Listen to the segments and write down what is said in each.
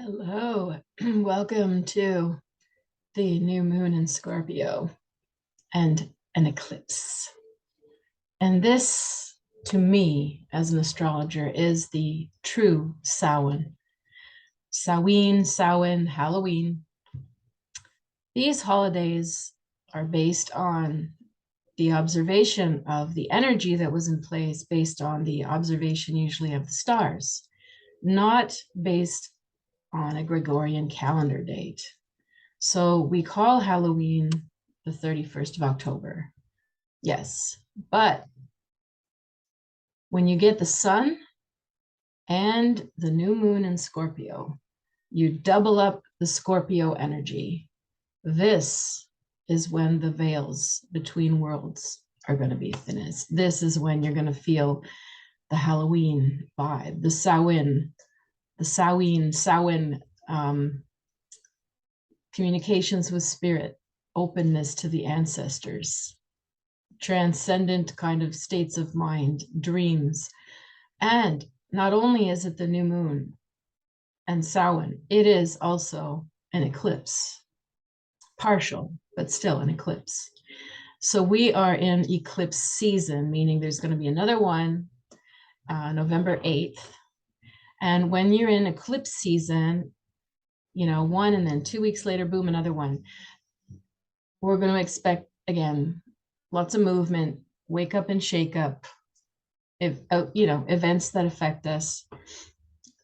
Hello, welcome to the new moon in Scorpio and an eclipse. And this, to me, as an astrologer, is the true Samhain. Samhain, Halloween. These holidays are based on the observation of the energy that was in place, based on the observation usually of the stars, not based on a Gregorian calendar date. So we call Halloween the 31st of October. Yes, but when you get the sun and the new moon in Scorpio, you double up the Scorpio energy. This is when the veils between worlds are going to be thinnest. This is when you're going to feel the Halloween vibe, the Samhain, communications with spirit, openness to the ancestors, transcendent kind of states of mind, dreams. And not only is it the new moon and Samhain, it is also an eclipse, partial, but still an eclipse. So we are in eclipse season, meaning there's going to be another one November 8th. And when you're in eclipse season, one and then 2 weeks later, boom, another one. We're going to expect, again, lots of movement, wake up and shake up, events that affect us,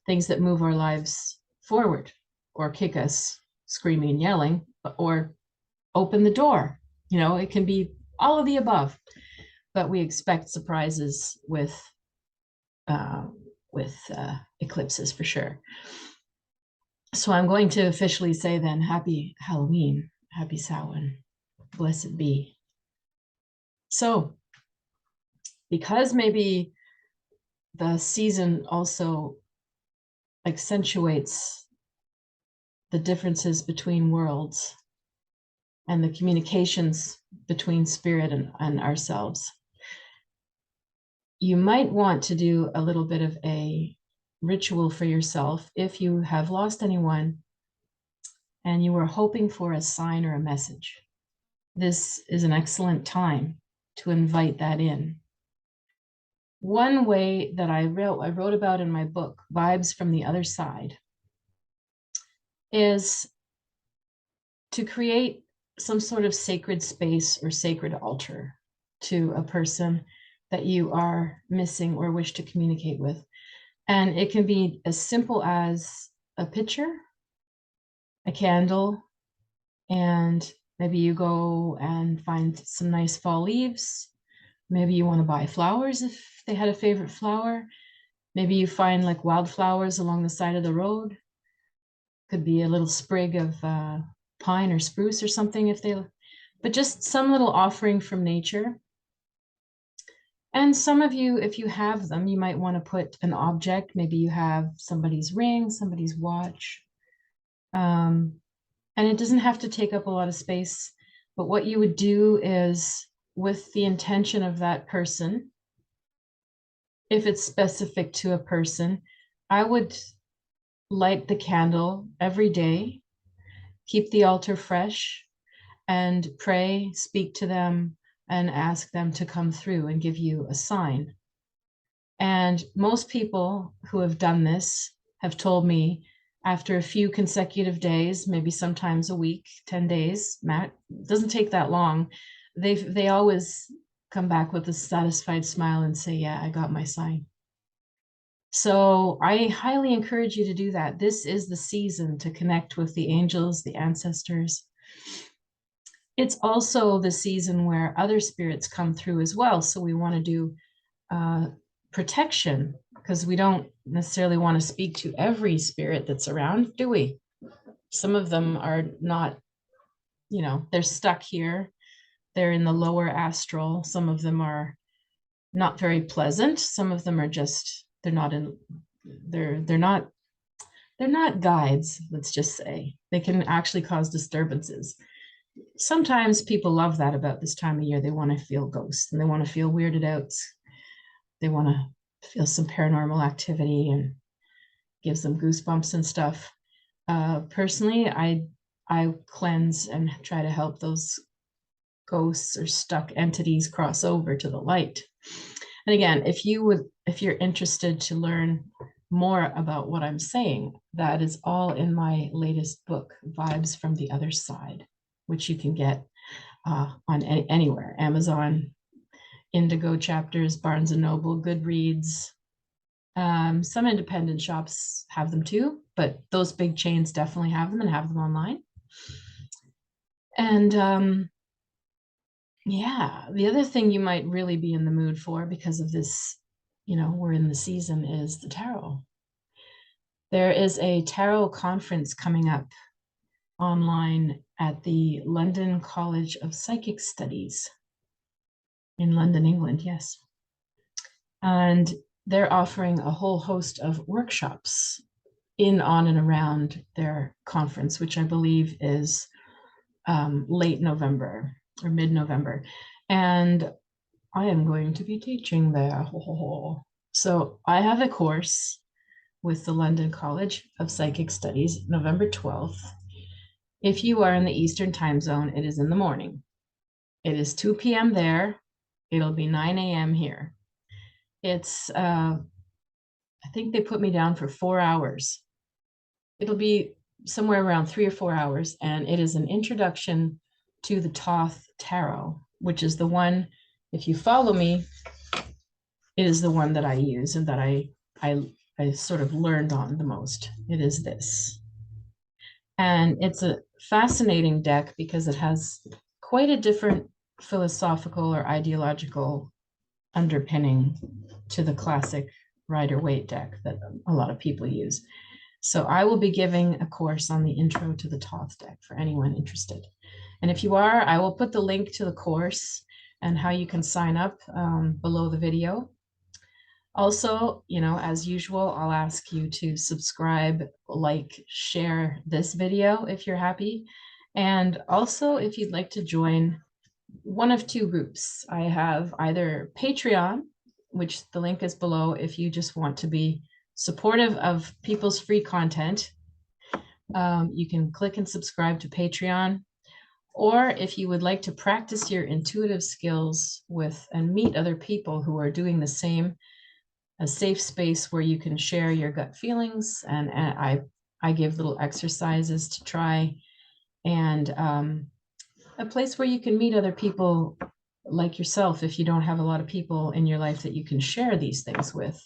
things that move our lives forward or kick us screaming and yelling, or open the door. It can be all of the above, but we expect surprises with eclipses for sure. So I'm going to officially say then, happy Halloween, happy Samhain, blessed be. So because maybe the season also accentuates the differences between worlds and the communications between spirit and ourselves, you might want to do a little bit of a ritual for yourself if you have lost anyone and you were hoping for a sign or a message. This is an excellent time to invite that in. One way that I wrote about in my book, Vibes from the Other Side, is to create some sort of sacred space or sacred altar to a person that you are missing or wish to communicate with. And it can be as simple as a picture, a candle, and maybe you go and find some nice fall leaves. Maybe you want to buy flowers if they had a favorite flower. Maybe you find like wildflowers along the side of the road. Could be a little sprig of pine or spruce or something but just some little offering from nature. And some of you, if you have them, you might want to put an object. Maybe you have somebody's ring, somebody's watch. And it doesn't have to take up a lot of space, but what you would do is, with the intention of that person, if it's specific to a person, I would light the candle every day, keep the altar fresh, and pray, speak to them, and ask them to come through and give you a sign. And most people who have done this have told me after a few consecutive days, maybe sometimes a week, 10 days, Matt, doesn't take that long, they always come back with a satisfied smile and say, yeah, I got my sign. So I highly encourage you to do that. This is the season to connect with the angels, the ancestors. It's also the season where other spirits come through as well. So we want to do protection, because we don't necessarily want to speak to every spirit that's around, do we? Some of them are not, they're stuck here. They're in the lower astral. Some of them are not very pleasant. Some of them are just, they're not guides, let's just say. They can actually cause disturbances. Sometimes people love that about this time of year. They want to feel ghosts and they want to feel weirded out. They want to feel some paranormal activity and gives them goosebumps and stuff. Personally, I cleanse and try to help those ghosts or stuck entities cross over to the light. And again, if you're interested to learn more about what I'm saying, that is all in my latest book, Vibes from the Other Side, which you can get on anywhere, Amazon, Indigo Chapters, Barnes and Noble, Goodreads. Some independent shops have them too, but those big chains definitely have them and have them online. And yeah, the other thing you might really be in the mood for because of this, we're in the season, is the tarot. There is a tarot conference coming up online at the London College of Psychic Studies in London, England, yes. And they're offering a whole host of workshops in, on, and around their conference, which I believe is late November or mid-November. And I am going to be teaching there. So I have a course with the London College of Psychic Studies, November 12th. If you are in the Eastern time zone, it is in the morning. It is 2 p.m. there. It'll be 9 a.m. here. It's, I think they put me down for 4 hours. It'll be somewhere around 3 or 4 hours, and it is an introduction to the Thoth Tarot, which is the one, if you follow me, it is the one that I use and that I sort of learned on the most. It is this. And it's a fascinating deck because it has quite a different philosophical or ideological underpinning to the classic Rider-Waite deck that a lot of people use. So I will be giving a course on the intro to the Thoth deck for anyone interested. And if you are, I will put the link to the course and how you can sign up below the video. Also, as usual, I'll ask you to subscribe, like, share this video if you're happy. And also, if you'd like to join one of two groups, I have either Patreon, which the link is below if you just want to be supportive of people's free content. You can click and subscribe to Patreon. Or if you would like to practice your intuitive skills with and meet other people who are doing the same, a safe space where you can share your gut feelings, and I give little exercises to try, and a place where you can meet other people like yourself if you don't have a lot of people in your life that you can share these things with.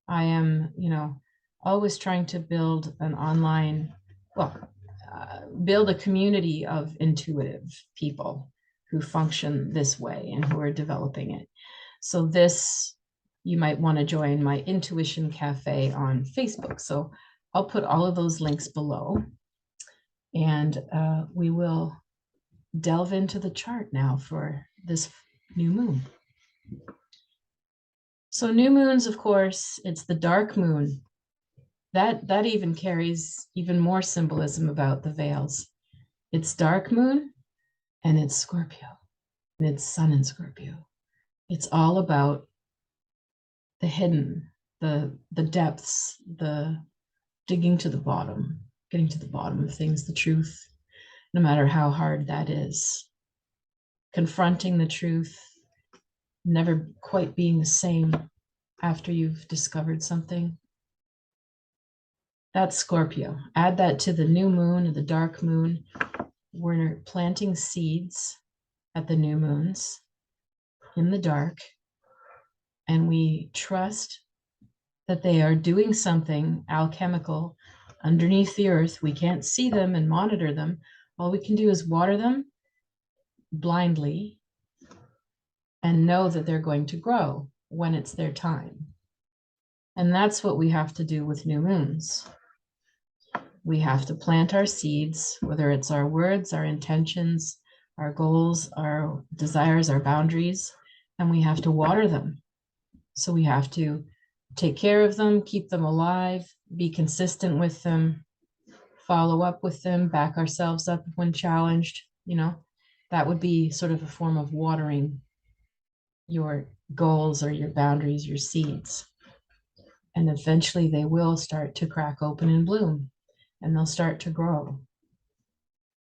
I am, always trying to build an online, build a community of intuitive people who function this way and who are developing it. So this, you might want to join my Intuition Cafe on Facebook. So I'll put all of those links below, and we will delve into the chart now for this new moon. So new moons, of course, it's the dark moon. That even carries even more symbolism about the veils. It's dark moon and it's Scorpio, and it's sun in Scorpio. It's all about the hidden, the depths, the digging to the bottom, getting to the bottom of things, the truth, no matter how hard that is. Confronting the truth, never quite being the same after you've discovered something. That's Scorpio. Add that to the new moon or the dark moon. We're planting seeds at the new moons in the dark, and we trust that they are doing something alchemical underneath the earth. We can't see them and monitor them. All we can do is water them blindly and know that they're going to grow when it's their time. And that's what we have to do with new moons. We have to plant our seeds, whether it's our words, our intentions, our goals, our desires, our boundaries, and we have to water them. So we have to take care of them, keep them alive, be consistent with them, follow up with them, back ourselves up when challenged. That would be sort of a form of watering your goals or your boundaries, your seeds. And eventually they will start to crack open and bloom. and they'll start to grow.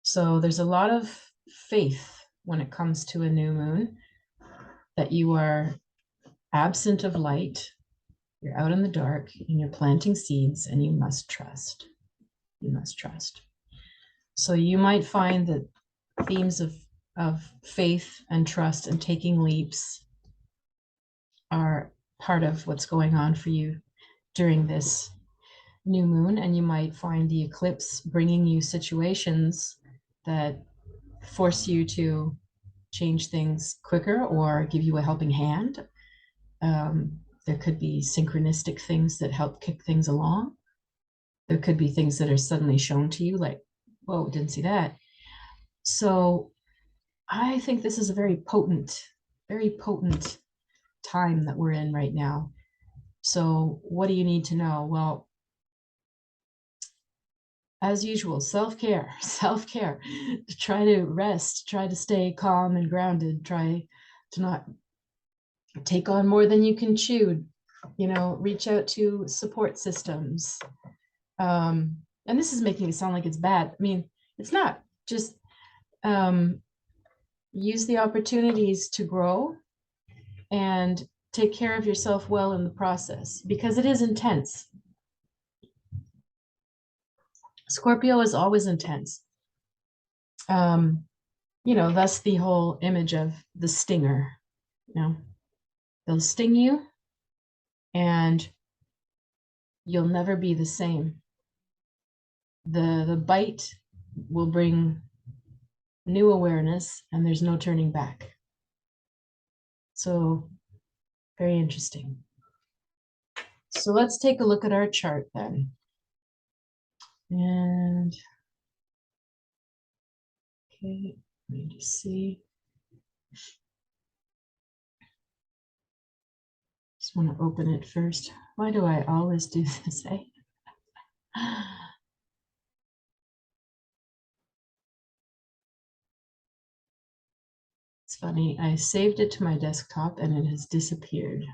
So there's a lot of faith when it comes to a new moon, that you are absent of light, you're out in the dark, and you're planting seeds, and you must trust. You must trust. So you might find that themes of faith and trust and taking leaps are part of what's going on for you during this new moon. And you might find the eclipse bringing you situations that force you to change things quicker or give you a helping hand. There could be synchronistic things that help kick things along. There could be things that are suddenly shown to you, like, whoa, didn't see that. So I think this is a very potent time that we're in right now. So what do you need to know? Well, as usual, self-care, self-care. Try to rest, try to stay calm and grounded, try to not take on more than you can chew, you know, reach out to support systems. And this is making it sound like it's bad. I mean, it's not. Just use the opportunities to grow and take care of yourself well in the process, because it is intense. Scorpio is always intense. You know, that's the whole image of the stinger. You know, they'll sting you and you'll never be the same. The bite will bring new awareness, and there's no turning back. So very interesting. So let's take a look at our chart then. And okay, let me just see. Just want to open it first. Why do I always do this, eh? It's funny, I saved it to my desktop and it has disappeared.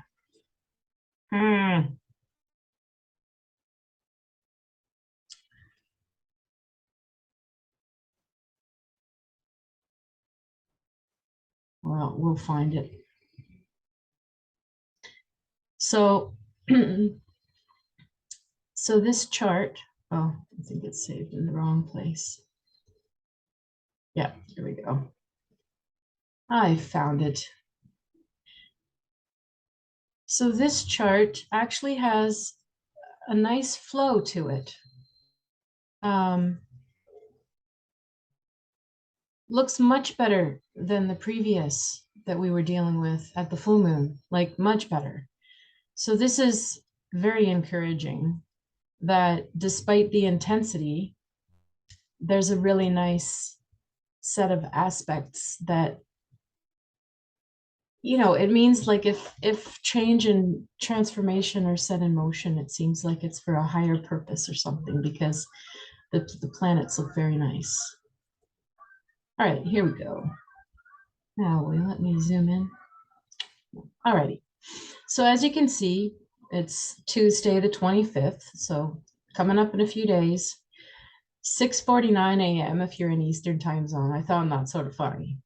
Well, we'll find it. So, so this chart, oh, I think it's saved in the wrong place. Yeah, here we go. I found it. So this chart actually has a nice flow to it. Looks much better than the previous that we were dealing with at the full moon, like much better. So this is very encouraging that despite the intensity, there's a really nice set of aspects that, you know, it means like if change and transformation are set in motion, it seems like it's for a higher purpose or something, because the planets look very nice. All right, here we go. Now, let me zoom in. All righty. So as you can see, it's Tuesday the 25th, so coming up in a few days, 6:49 a.m. if you're in Eastern time zone. I found that sort of funny.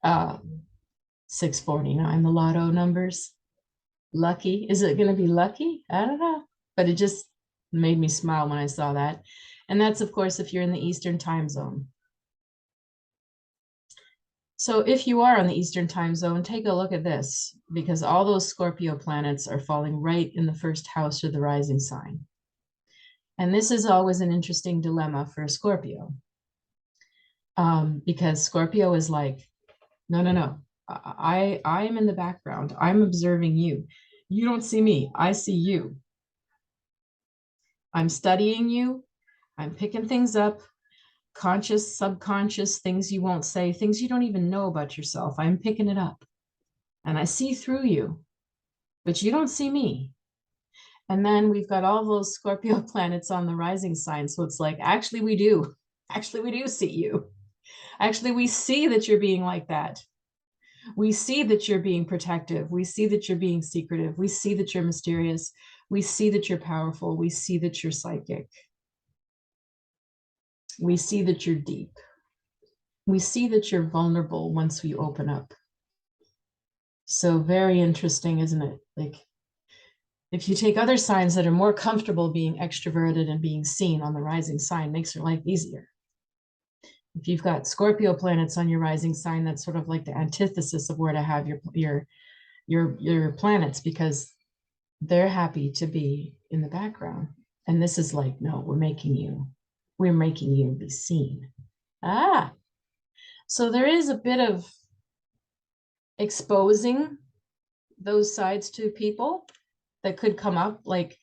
6:49, the lotto numbers. Lucky. Is it going to be lucky? I don't know. But it just made me smile when I saw that. And that's, of course, if you're in the Eastern time zone. So if you are on the Eastern time zone, take a look at this, because all those Scorpio planets are falling right in the first house of the rising sign. And this is always an interesting dilemma for a Scorpio, because Scorpio is like, no. I am in the background. I'm observing you. You don't see me. I see you. I'm studying you. I'm picking things up. Conscious, subconscious, things you won't say, things you don't even know about yourself. I'm picking it up and I see through you, but you don't see me. And then we've got all those Scorpio planets on the rising sign. So it's like, actually, we do see you. Actually, we see that you're being like that. We see that you're being protective. We see that you're being secretive. We see that you're mysterious. We see that you're powerful. We see that you're psychic. We see that you're deep. We see that you're vulnerable once we open up. So very interesting, isn't it? Like if you take other signs that are more comfortable being extroverted and being seen on the rising sign, makes your life easier. If you've got Scorpio planets on your rising sign, that's sort of like the antithesis of where to have your planets, because they're happy to be in the background. And this is like, no, we're making you be seen. So there is a bit of exposing those sides to people that could come up. Like,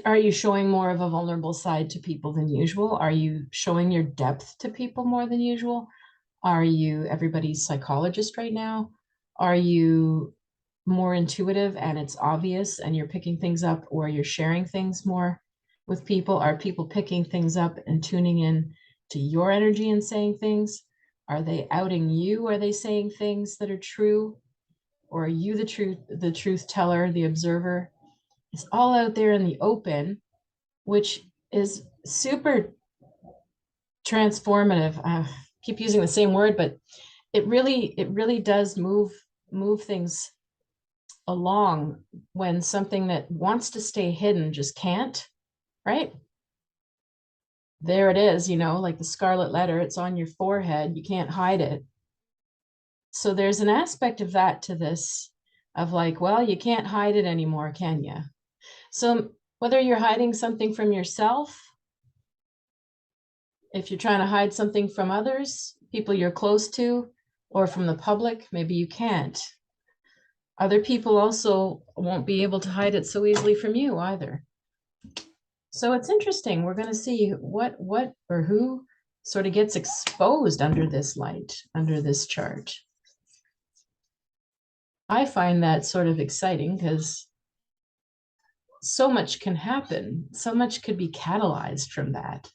are you showing more of a vulnerable side to people than usual? Are you showing your depth to people more than usual? Are you everybody's psychologist right now? Are you more intuitive and it's obvious and you're picking things up, or you're sharing things more with people? Are people picking things up and tuning in to your energy and saying things? Are they outing you? Are they saying things that are true? Or are you the truth teller, the observer? It's all out there in the open, which is super transformative. I keep using the same word, but it really does move things along when something that wants to stay hidden just can't, right? There it is, like the scarlet letter, it's on your forehead, you can't hide it. So there's an aspect of that to this, of like, well, you can't hide it anymore, can you? So whether you're hiding something from yourself, if you're trying to hide something from others, people you're close to, or from the public, maybe you can't. Other people also won't be able to hide it so easily from you either. So it's interesting. We're going to see what or who sort of gets exposed under this light, under this chart. I find that sort of exciting because so much can happen. So much could be catalyzed from that.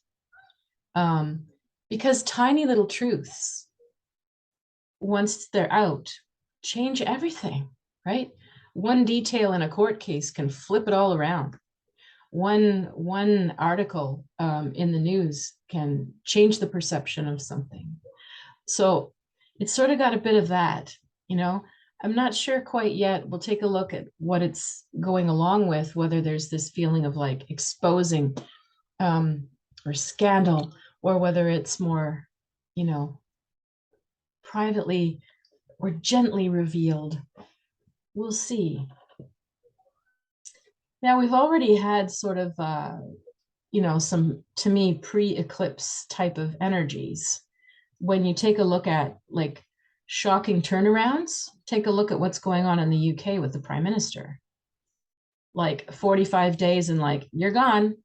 Because tiny little truths, once they're out, change everything, right? One detail in a court case can flip it all around. One article in the news can change the perception of something. So it's sort of got a bit of that, I'm not sure quite yet. We'll take a look at what it's going along with, whether there's this feeling of like exposing or scandal, or whether it's more, privately or gently revealed. We'll see. Now, we've already had sort of, some, to me, pre-eclipse type of energies. When you take a look at like shocking turnarounds, take a look at what's going on in the UK with the Prime Minister. Like 45 days and like, you're gone,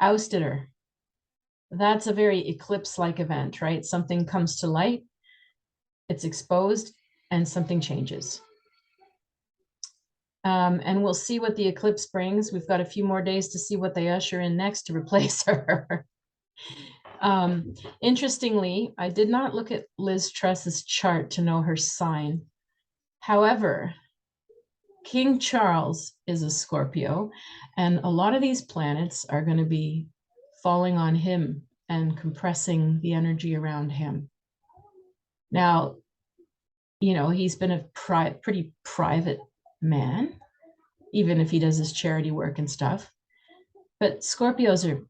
ousted her. That's a very eclipse-like event, right? Something comes to light, it's exposed, and something changes. And we'll see what the eclipse brings. We've got a few more days to see what they usher in next to replace her. Interestingly, I did not look at Liz Truss's chart to know her sign. However, King Charles is a Scorpio, and a lot of these planets are going to be falling on him and compressing the energy around him. Now, he's been a pretty private man, even if he does his charity work and stuff. But Scorpios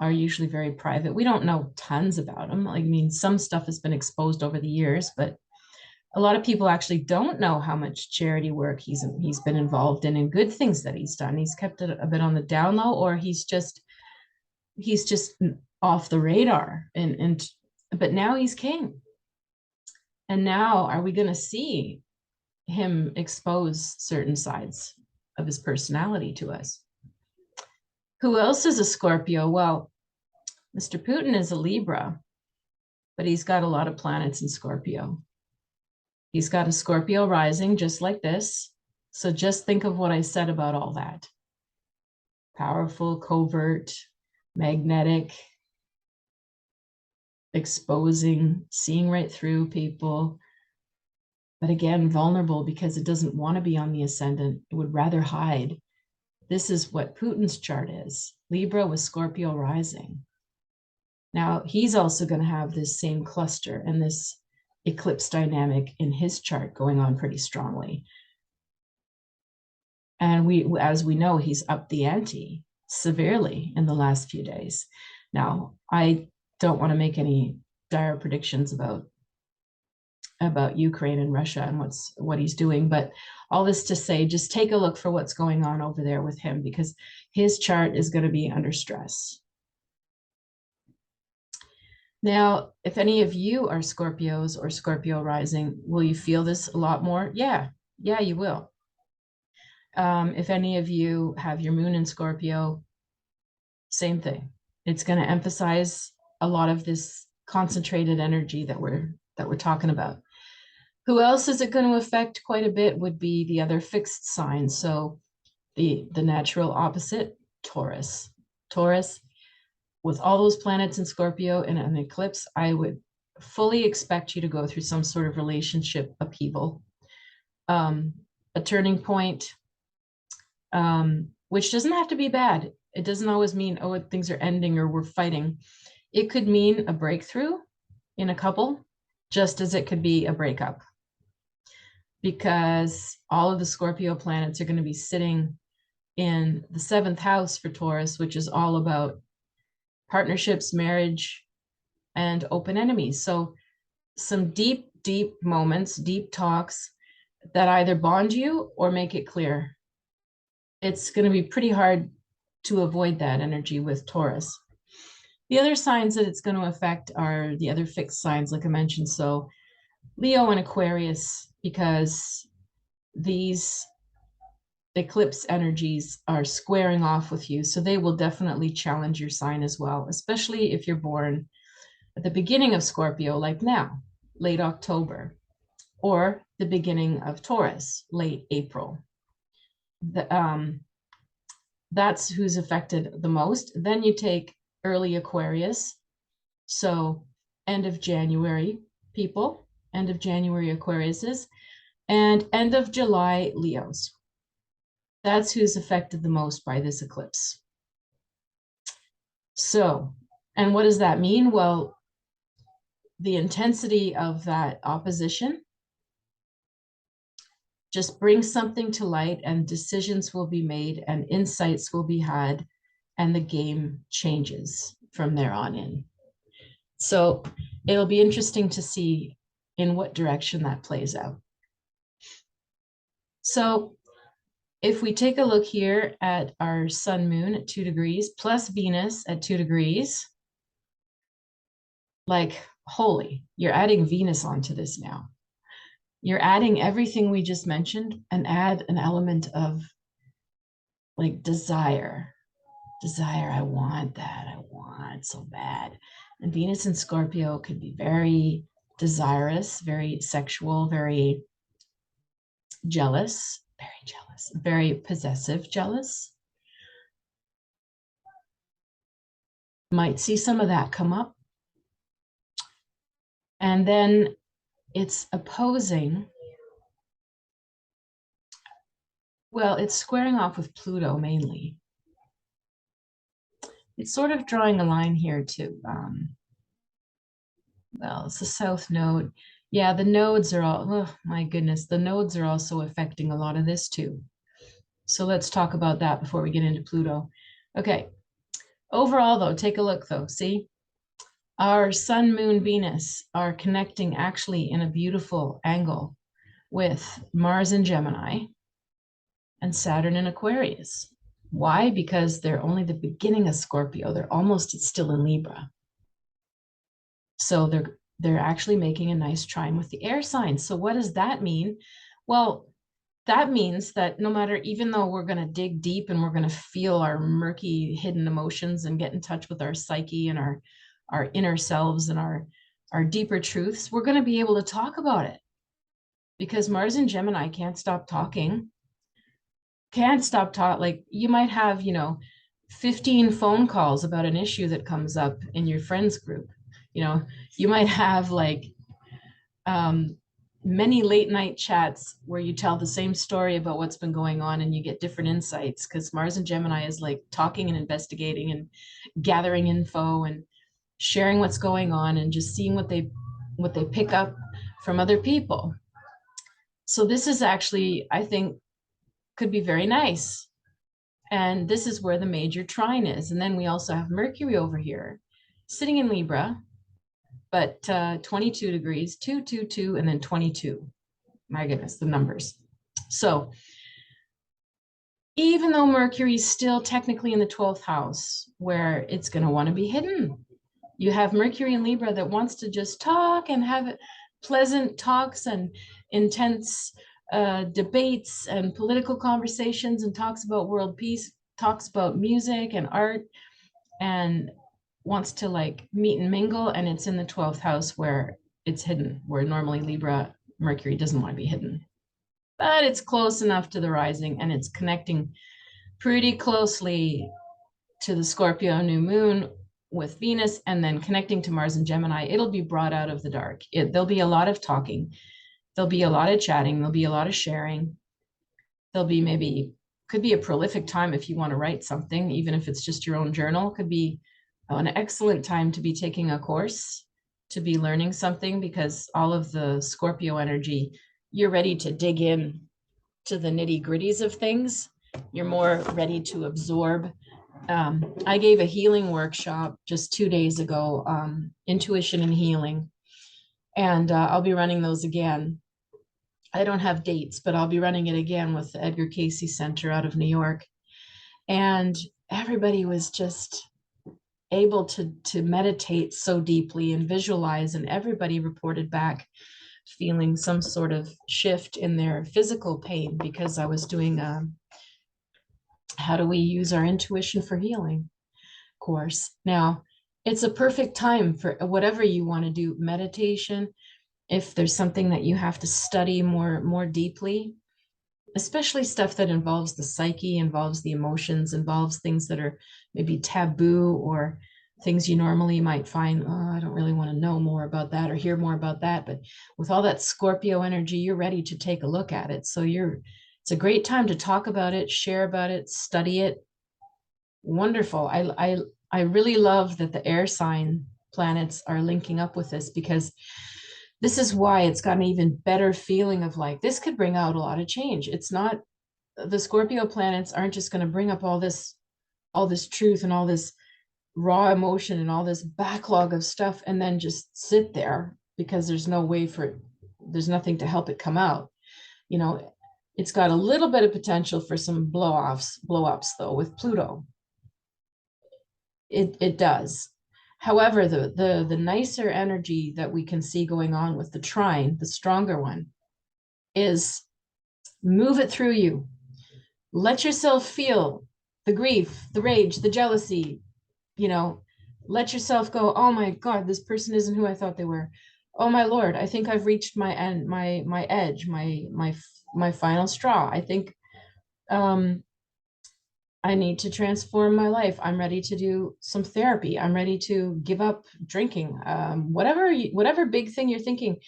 are usually very private. We don't know tons about him. I mean, some stuff has been exposed over the years, but a lot of people actually don't know how much charity work he's been involved in, and good things that he's done. He's kept it a bit on the down low, or he's just off the radar. But now he's king. And now are we going to see him expose certain sides of his personality to us? Who else is a Scorpio? Well, Mr. Putin is a Libra, but he's got a lot of planets in Scorpio. He's got a Scorpio rising just like this. So just think of what I said about all that. Powerful, covert, magnetic, exposing, seeing right through people. But again, vulnerable because it doesn't want to be on the ascendant. It would rather hide. This is what Putin's chart is. Libra with Scorpio rising. Now, he's also going to have this same cluster and this eclipse dynamic in his chart going on pretty strongly. And as we know, he's up the ante severely in the last few days. Now, I don't want to make any dire predictions about Ukraine and Russia and what he's doing, but all this to say, just take a look for what's going on over there with him, because his chart is going to be under stress. Now, if any of you are Scorpios or Scorpio rising, will you feel this a lot more? Yeah, you will. If any of you have your moon in Scorpio, same thing. It's going to emphasize a lot of this concentrated energy that we're talking about. Who else is it going to affect quite a bit would be the other fixed signs. So the natural opposite, Taurus. Taurus, with all those planets in Scorpio and an eclipse, I would fully expect you to go through some sort of relationship upheaval, a turning point, which doesn't have to be bad. It doesn't always mean, oh, things are ending or we're fighting. It could mean a breakthrough in a couple, just as it could be a breakup. Because all of the Scorpio planets are going to be sitting in the 7th house for Taurus, which is all about partnerships, marriage, and open enemies. So some deep, deep moments, deep talks that either bond you or make it clear. It's going to be pretty hard to avoid that energy with Taurus. The other signs that it's going to affect are the other fixed signs, like I mentioned. So Leo and Aquarius, because these eclipse energies are squaring off with you. So they will definitely challenge your sign as well, especially if you're born at the beginning of Scorpio, like now, late October, or the beginning of Taurus, late April. That's who's affected the most. Then you take early Aquarius. So end of January people, end of January Aquariuses, and end of July Leos. That's who's affected the most by this eclipse. So, and what does that mean? Well, the intensity of that opposition just brings something to light, and decisions will be made and insights will be had, and the game changes from there on in. So it'll be interesting to see in what direction that plays out. So if we take a look here at our sun moon at 2 degrees plus Venus at 2 degrees, like, holy, you're adding Venus onto this now. You're adding everything we just mentioned and add an element of like desire. I want that. I want so bad. And Venus in Scorpio could be very desirous, very sexual, very jealous, very possessive, jealous. Might see some of that come up. And then it's opposing, well, it's squaring off with Pluto mainly. It's sort of drawing a line here too. Well, it's the south node. Yeah, the nodes are all, oh my goodness, the nodes are also affecting a lot of this too. So let's talk about that before we get into Pluto. Okay, overall though, take a look though, see? Our sun, moon, Venus are connecting actually in a beautiful angle with Mars in Gemini and Saturn in Aquarius. Why? Because they're only the beginning of Scorpio. They're almost still in Libra. So they're actually making a nice trine with the air signs. So what does that mean? Well, that means that no matter, even though we're going to dig deep and we're going to feel our murky hidden emotions and get in touch with our psyche and our inner selves and our deeper truths, we're going to be able to talk about it, because Mars and Gemini can't stop talking. Like you might have, 15 phone calls about an issue that comes up in your friends group. You might have like many late night chats where you tell the same story about what's been going on and you get different insights, because Mars and Gemini is like talking and investigating and gathering info. And sharing what's going on and just seeing what they pick up from other people. So this is actually, I think, could be very nice. And this is where the major trine is. And then we also have Mercury over here sitting in Libra, but 22 degrees, 222, and then 22. My goodness, the numbers. So even though Mercury is still technically in the 12th house, where it's going to want to be hidden, you have Mercury in Libra that wants to just talk and have pleasant talks and intense debates and political conversations, and talks about world peace, talks about music and art, and wants to like meet and mingle. And it's in the 12th house where it's hidden, where normally Libra Mercury doesn't want to be hidden. But it's close enough to the rising, and it's connecting pretty closely to the Scorpio new moon with Venus, and then connecting to Mars and Gemini. It'll be brought out of the dark. There'll be a lot of talking. There'll be a lot of chatting. There'll be a lot of sharing. There'll be could be a prolific time if you want to write something, even if it's just your own journal. Could be an excellent time to be taking a course, to be learning something, because all of the Scorpio energy, you're ready to dig in to the nitty gritties of things. You're more ready to absorb. I gave a healing workshop just 2 days ago, intuition and healing, and I'll be running those again. I don't have dates, but I'll be running it again with the Edgar Cayce Center out of New York. And everybody was just able to meditate so deeply and visualize, and everybody reported back feeling some sort of shift in their physical pain, because I was doing how do we use our intuition for healing course. Now, it's a perfect time for whatever you want to do, meditation. If there's something that you have to study more deeply, especially stuff that involves the psyche, involves the emotions, involves things that are maybe taboo, or things you normally might find, oh, I don't really want to know more about that or hear more about that. But with all that Scorpio energy, you're ready to take a look at it. So it's a great time to talk about it, share about it, study it. Wonderful. I really love that the air sign planets are linking up with this, because this is why it's got an even better feeling of like, this could bring out a lot of change. It's not, the Scorpio planets aren't just going to bring up all this truth and all this raw emotion and all this backlog of stuff and then just sit there, because there's no way for it, there's nothing to help it come out. You know, it's got a little bit of potential for some blow ups though with Pluto. It does. However, the nicer energy that we can see going on with the trine, the stronger one, is move it through you. Let yourself feel the grief, the rage, the jealousy, let yourself go, oh my God, this person isn't who I thought they were. Oh my Lord, I think I've reached my end, my edge, my final straw. I think I need to transform my life. I'm ready to do some therapy. I'm ready to give up drinking. Whatever big thing you're thinking,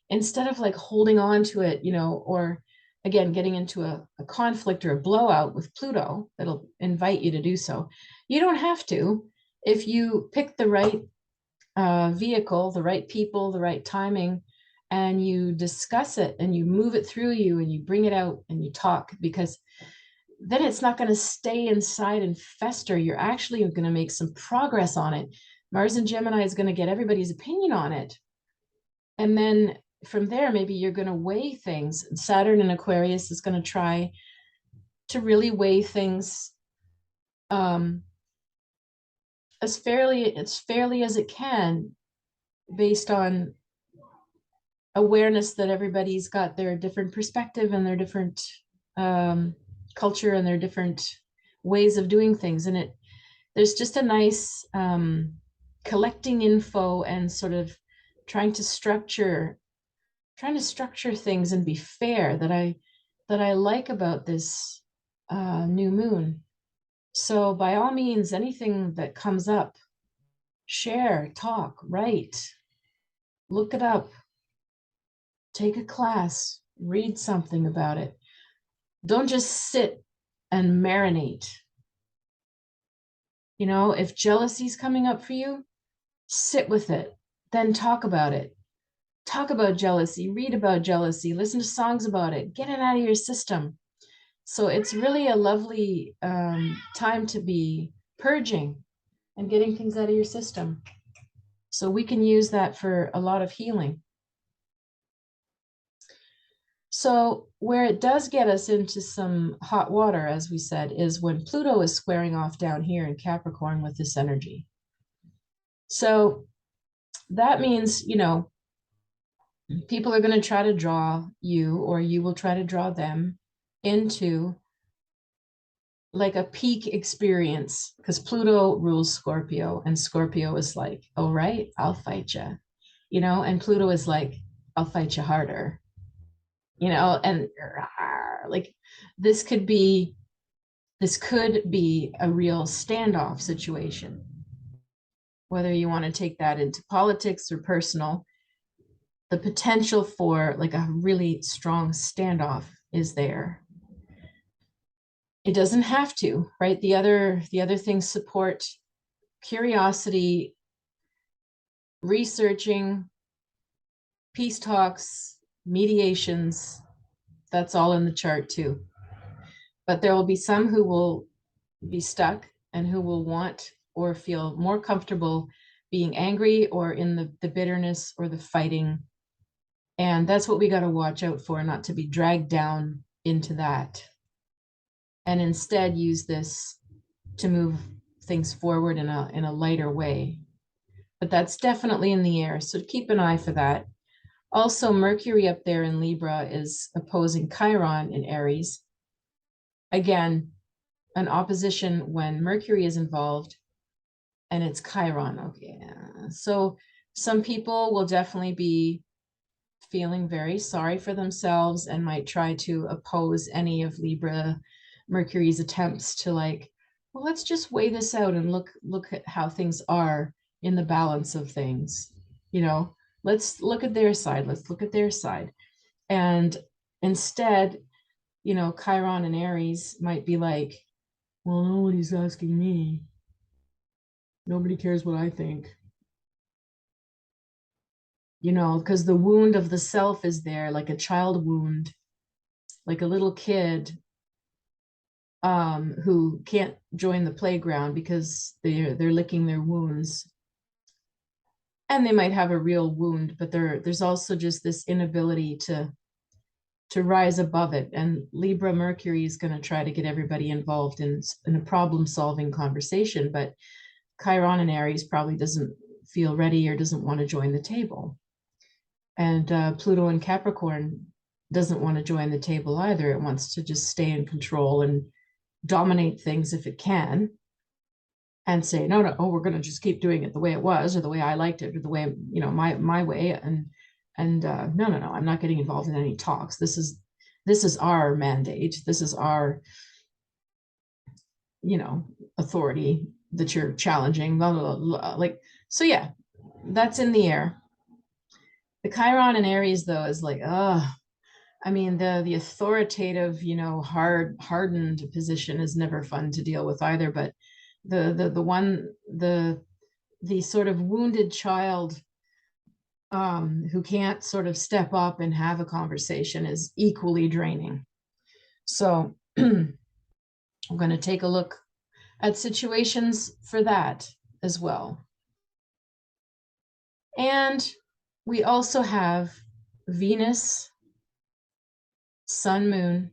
instead of like holding on to it, or again, getting into a conflict or a blowout with Pluto, that'll invite you to do so. You don't have to. If you pick the right vehicle, the right people, the right timing, and you discuss it and you move it through you and you bring it out and you talk, because then it's not going to stay inside and fester. You're actually going to make some progress on it. Mars and Gemini is going to get everybody's opinion on it. And then from there, maybe you're going to weigh things. Saturn in Aquarius is going to try to really weigh things as fairly as it can, based on awareness that everybody's got their different perspective and their different culture and their different ways of doing things. And there's just a nice collecting info and sort of trying to structure things and be fair that I like about this new moon. So by all means, anything that comes up, share, talk, write, look it up, take a class, read something about it. Don't just sit and marinate. If jealousy is coming up for you, sit with it, then talk about it. Talk about jealousy, read about jealousy, listen to songs about it, get it out of your system. So it's really a lovely time to be purging and getting things out of your system. So we can use that for a lot of healing. So where it does get us into some hot water, as we said, is when Pluto is squaring off down here in Capricorn with this energy. So that means, you know, people are going to try to draw you, or you will try to draw them into like a peak experience, because Pluto rules Scorpio, and Scorpio is like, oh, right, I'll fight you know, and Pluto is like, I'll fight you harder, you know, and like this could be a real standoff situation, whether you want to take that into politics or personal. The potential for like a really strong standoff is there. It doesn't have to, right? The other things support curiosity, researching, peace talks, mediations. That's all in the chart too. But there will be some who will be stuck and who will want or feel more comfortable being angry or in the bitterness or the fighting. And that's what we got to watch out for, not to be dragged down into that. And instead use this to move things forward in a lighter way. But that's definitely in the air. So keep an eye for that. Also, Mercury up there in Libra is opposing Chiron in Aries. Again, an opposition when Mercury is involved and it's Chiron. Okay. So some people will definitely be feeling very sorry for themselves and might try to oppose any of Libra Mercury's attempts to like, well, let's just weigh this out and look at how things are in the balance of things. You know, let's look at their side. Let's look at their side. And instead, you know, Chiron and Aries might be like, well, nobody's asking me. Nobody cares what I think. You know, because the wound of the self is there, like a child wound, like a little kid who can't join the playground because they're licking their wounds. And they might have a real wound, but there's also just this inability to rise above it. And Libra Mercury is going to try to get everybody involved in a problem-solving conversation, but Chiron and Aries probably doesn't feel ready or doesn't want to join the table. And Pluto and Capricorn doesn't want to join the table either. It wants to just stay in control and dominate things if it can, and say, no, oh, we're going to just keep doing it the way it was, or the way I liked it, or the way, you know, my way. And no, I'm not getting involved in any talks. This is our mandate. This is our, you know, authority that you're challenging, blah, blah, blah. Like, so yeah, that's in the air. The Chiron in Aries, though, is like, I mean, the authoritative, you know, hardened position is never fun to deal with either. But the sort of wounded child who can't sort of step up and have a conversation is equally draining. So I'm going to take a look at situations for that as well. And we also have Venus, Sun, Moon.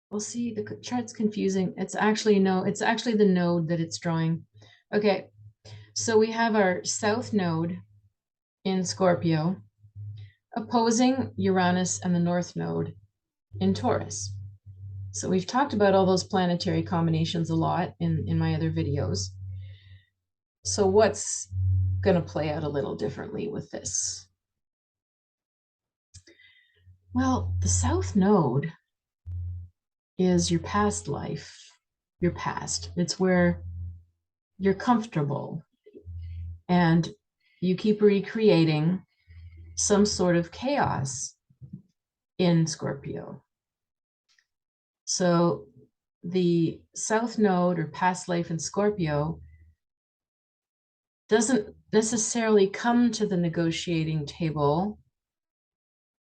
We'll see, the chart's confusing. It's actually the node that it's drawing. Okay, so we have our south node in Scorpio opposing Uranus and the north node in Taurus. So we've talked about all those planetary combinations a lot in my other videos. So what's going to play out a little differently with this? Well, the south node is your past life, your past. It's where you're comfortable and you keep recreating some sort of chaos in Scorpio. So the south node or past life in Scorpio doesn't necessarily come to the negotiating table,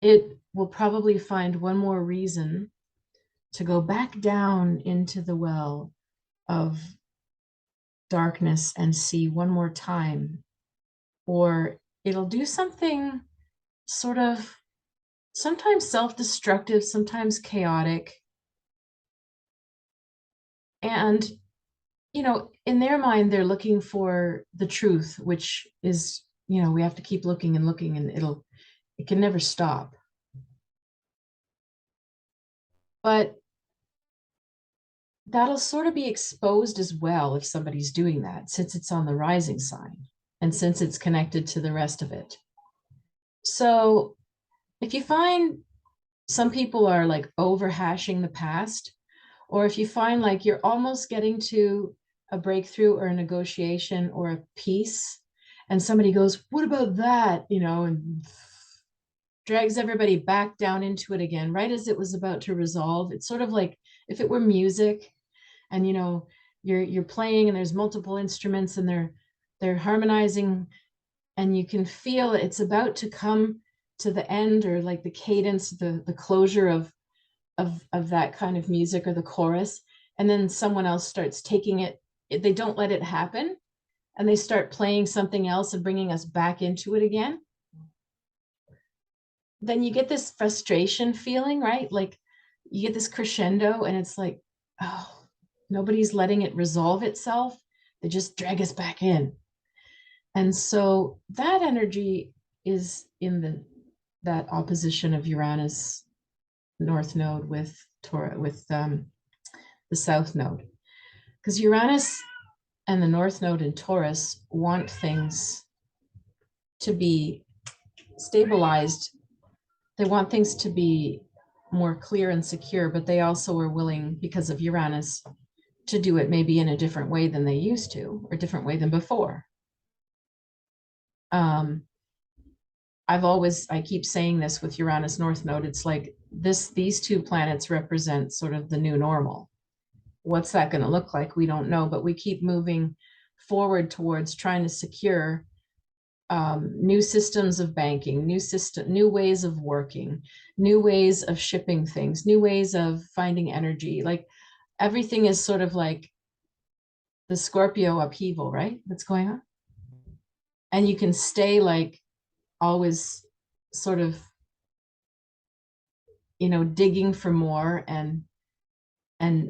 it will probably find one more reason to go back down into the well of darkness and see one more time. Or it'll do something sort of sometimes self-destructive, sometimes chaotic. And, in their mind, they're looking for the truth, which is, we have to keep looking and looking, and it can never stop. But that'll sort of be exposed as well if somebody's doing that, since it's on the rising sign and since it's connected to the rest of it. So if you find some people are like over hashing the past, or if you find like you're almost getting to a breakthrough or a negotiation or a peace, and somebody goes, what about that? And drags everybody back down into it again, right as it was about to resolve. It's sort of like if it were music, and you're playing and there's multiple instruments and they're harmonizing, and you can feel it's about to come to the end, or like the cadence, the closure of that kind of music, or the chorus, and then someone else starts taking it. They don't let it happen, and they start playing something else and bringing us back into it again. Then you get this frustration feeling, right? Like you get this crescendo, and it's like, oh, nobody's letting it resolve itself. They just drag us back in. And so that energy is in that opposition of Uranus North Node with the South Node, because Uranus and the North Node in Taurus want things to be stabilized. They want things to be more clear and secure, but they also are willing, because of Uranus, to do it maybe in a different way than they used to, or different way than before. I keep saying this with Uranus North Node, it's like these two planets represent sort of the new normal. What's that going to look like? We don't know, but we keep moving forward towards trying to secure new systems of banking, new ways of working, new ways of shipping things, new ways of finding energy. Like everything is sort of like the Scorpio upheaval, right? That's going on. And you can stay like always sort of, digging for more, and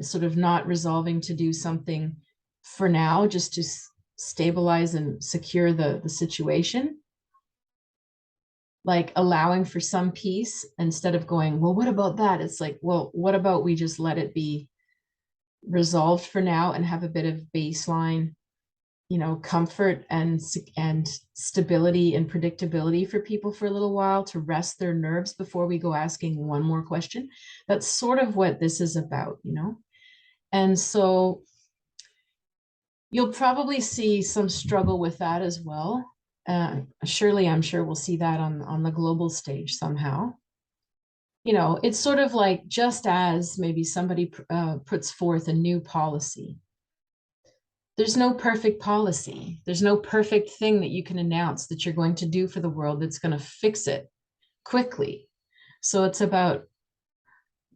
sort of not resolving to do something for now, just to stabilize and secure the situation. Like allowing for some peace instead of going, well, what about that? It's like, well, what about we just let it be resolved for now and have a bit of baseline, comfort and stability and predictability for people for a little while, to rest their nerves before we go asking one more question. That's sort of what this is about, And so you'll probably see some struggle with that as well. Surely, I'm sure we'll see that on the global stage somehow. It's sort of like, just as maybe somebody puts forth a new policy, there's no perfect policy. There's no perfect thing that you can announce that you're going to do for the world that's going to fix it quickly. So it's about,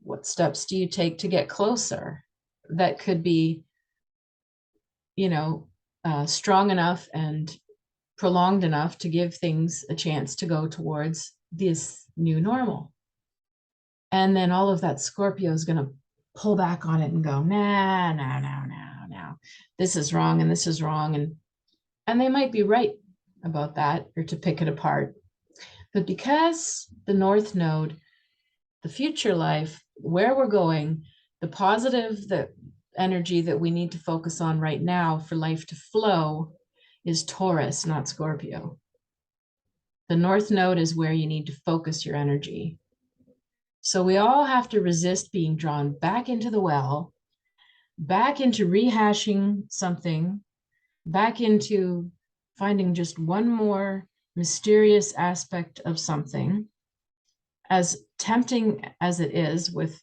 what steps do you take to get closer that could be, strong enough and prolonged enough to give things a chance to go towards this new normal. And then all of that Scorpio is going to pull back on it and go, nah, this is wrong and this is wrong. And they might be right about that, or to pick it apart. But because the North Node, the future life, where we're going, the positive, the energy that we need to focus on right now for life to flow is Taurus, not Scorpio. The North Node is where you need to focus your energy. So we all have to resist being drawn back into the well, back into rehashing something, back into finding just one more mysterious aspect of something, as tempting as it is with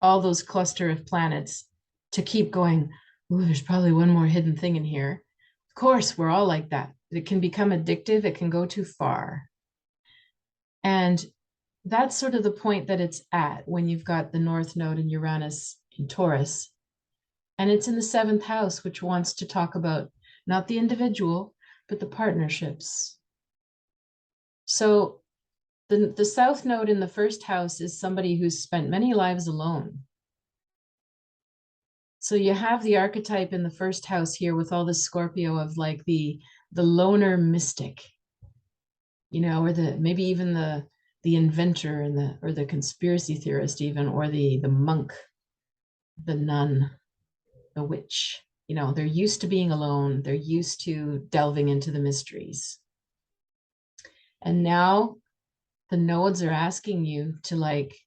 all those cluster of planets to keep going, ooh, there's probably one more hidden thing in here. Of course, we're all like that. It can become addictive, it can go too far. And that's sort of the point that it's at when you've got the North Node in Uranus in Taurus. And it's in the seventh house, which wants to talk about not the individual, but the partnerships. So the South Node in the first house is somebody who's spent many lives alone. So you have the archetype in the first house here with all the Scorpio of like the loner mystic, you know, or the maybe even the inventor and the conspiracy theorist even, or the monk, the nun, the witch. You know, they're used to being alone, they're used to delving into the mysteries. And now the nodes are asking you to, like,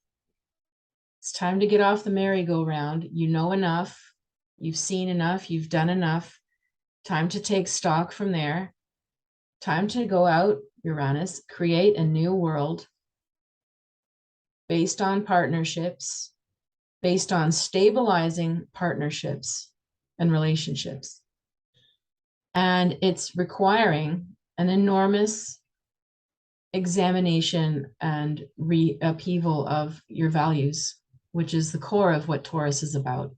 it's time to get off the merry-go-round. You know enough, you've seen enough, you've done enough. Time to take stock from there. Time to go out, Uranus, create a new world based on partnerships, based on stabilizing partnerships and relationships. And it's requiring an enormous examination and upheaval of your values, which is the core of what Taurus is about.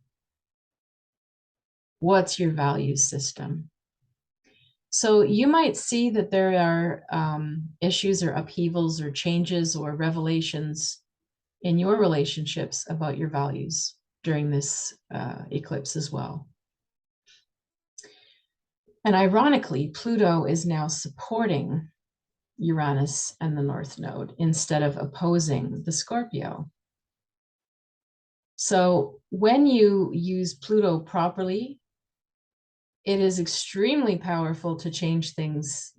What's your value system? So you might see that there are issues or upheavals or changes or revelations in your relationships about your values during this eclipse as well. And ironically, Pluto is now supporting Uranus and the North Node instead of opposing the Scorpio. So when you use Pluto properly, it is extremely powerful to change things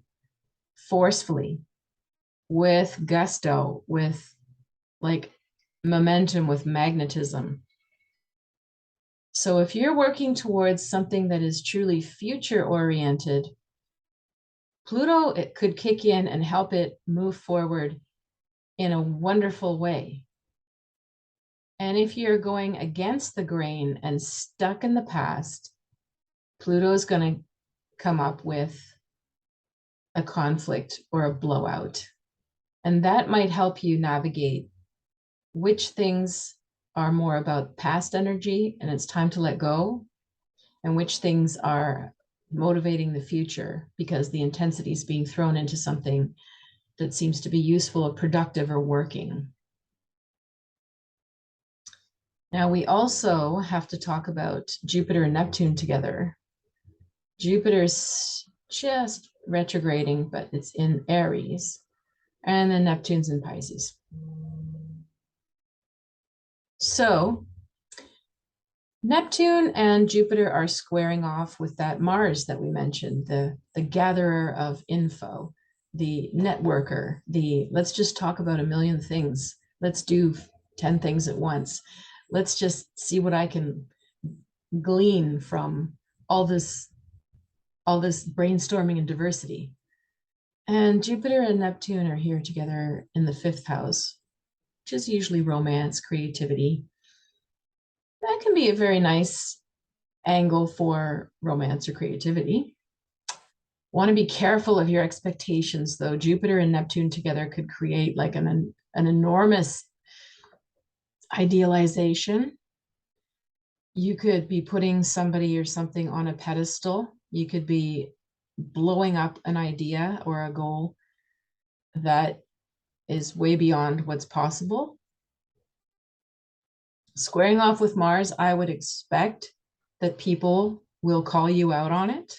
forcefully, with gusto, with like momentum, with magnetism. So if you're working towards something that is truly future oriented, Pluto, it could kick in and help it move forward in a wonderful way. And if you're going against the grain and stuck in the past, Pluto is going to come up with a conflict or a blowout. And that might help you navigate which things are more about past energy and it's time to let go, and which things are motivating the future because the intensity is being thrown into something that seems to be useful or productive or working. Now, we also have to talk about Jupiter and Neptune together. Jupiter's just retrograding, but it's in Aries, and then Neptune's in Pisces. So Neptune and Jupiter are squaring off with that Mars that we mentioned, the gatherer of info, the networker, the let's just talk about a million things. Let's do 10 things at once. Let's just see what I can glean from all this brainstorming and diversity. And Jupiter and Neptune are here together in the fifth house, which is usually romance, creativity. That can be a very nice angle for romance or creativity. Want to be careful of your expectations, though. Jupiter and Neptune together could create like an enormous idealization. You could be putting somebody or something on a pedestal. You could be blowing up an idea or a goal that is way beyond what's possible. Squaring off with Mars, I would expect that people will call you out on it.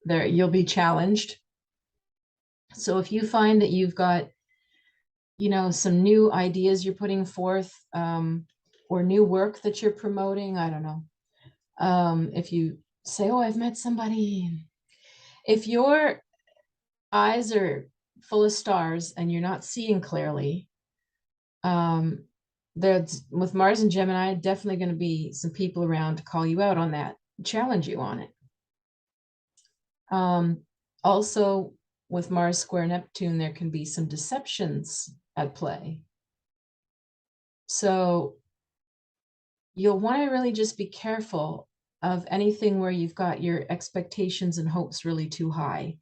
You'll be challenged. So if you find that you've got, you know, some new ideas you're putting forth, or new work that you're promoting, I don't know. If you say, oh, I've met somebody. If your eyes are full of stars and you're not seeing clearly, there's, with Mars and Gemini, definitely going to be some people around to call you out on that, challenge you on it. Also, with Mars square Neptune, there can be some deceptions at play. So you'll want to really just be careful of anything where you've got your expectations and hopes really too high.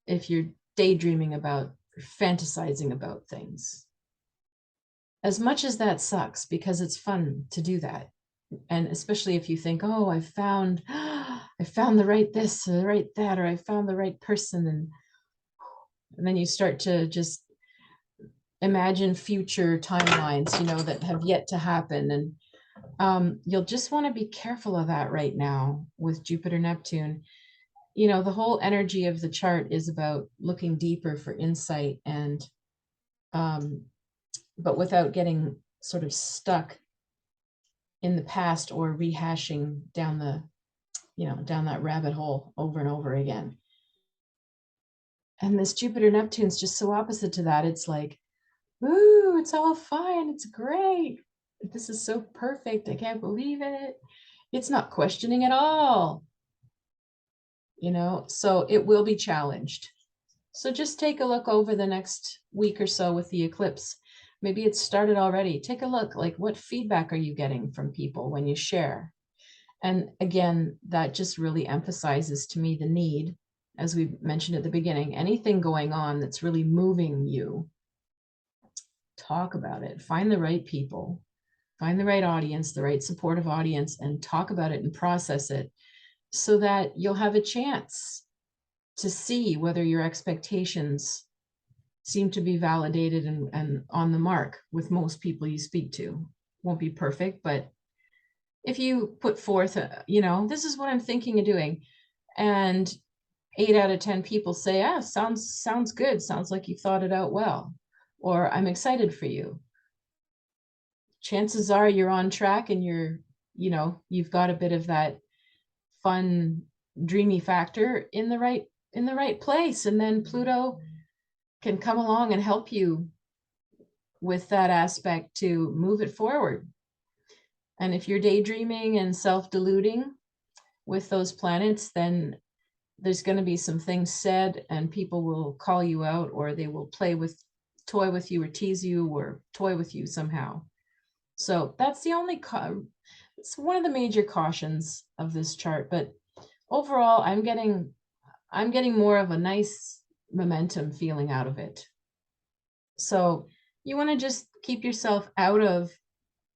If you're daydreaming about, fantasizing about things. As much as that sucks, because it's fun to do that. And especially if you think, oh, I found the right this or the right that, or I found the right person. And then you start to just imagine future timelines, you know, that have yet to happen. And you'll just want to be careful of that right now with Jupiter Neptune. You know, the whole energy of the chart is about looking deeper for insight and but without getting sort of stuck in the past or rehashing down the, you know, down that rabbit hole over and over again. And this Jupiter Neptune's just so opposite to that. It's like, ooh, it's all fine. It's great. This is so perfect. I can't believe it. It's not questioning at all. You know, so it will be challenged. So just take a look over the next week or so with the eclipse. Maybe it's started already. Take a look, like what feedback are you getting from people when you share? And again, that just really emphasizes to me the need, as we mentioned at the beginning, anything going on that's really moving you, talk about it. Find the right people, find the right audience, the right supportive audience, and talk about it and process it so that you'll have a chance to see whether your expectations seem to be validated and on the mark with most people you speak to. Won't be perfect, but if you put forth, you know, this is what I'm thinking of doing, and 8 out of 10 people say, ah, sounds good. Sounds like you thought it out well, or I'm excited for you. Chances are you're on track and you're, you know, you've got a bit of that fun, dreamy factor in the right place. And then Pluto can come along and help you with that aspect to move it forward. And if you're daydreaming and self-deluding with those planets, then there's going to be some things said and people will call you out, or they will toy with you or tease you or toy with you somehow. So that's the only, it's one of the major cautions of this chart. But overall, I'm getting more of a nice momentum feeling out of it. So you want to just keep yourself out of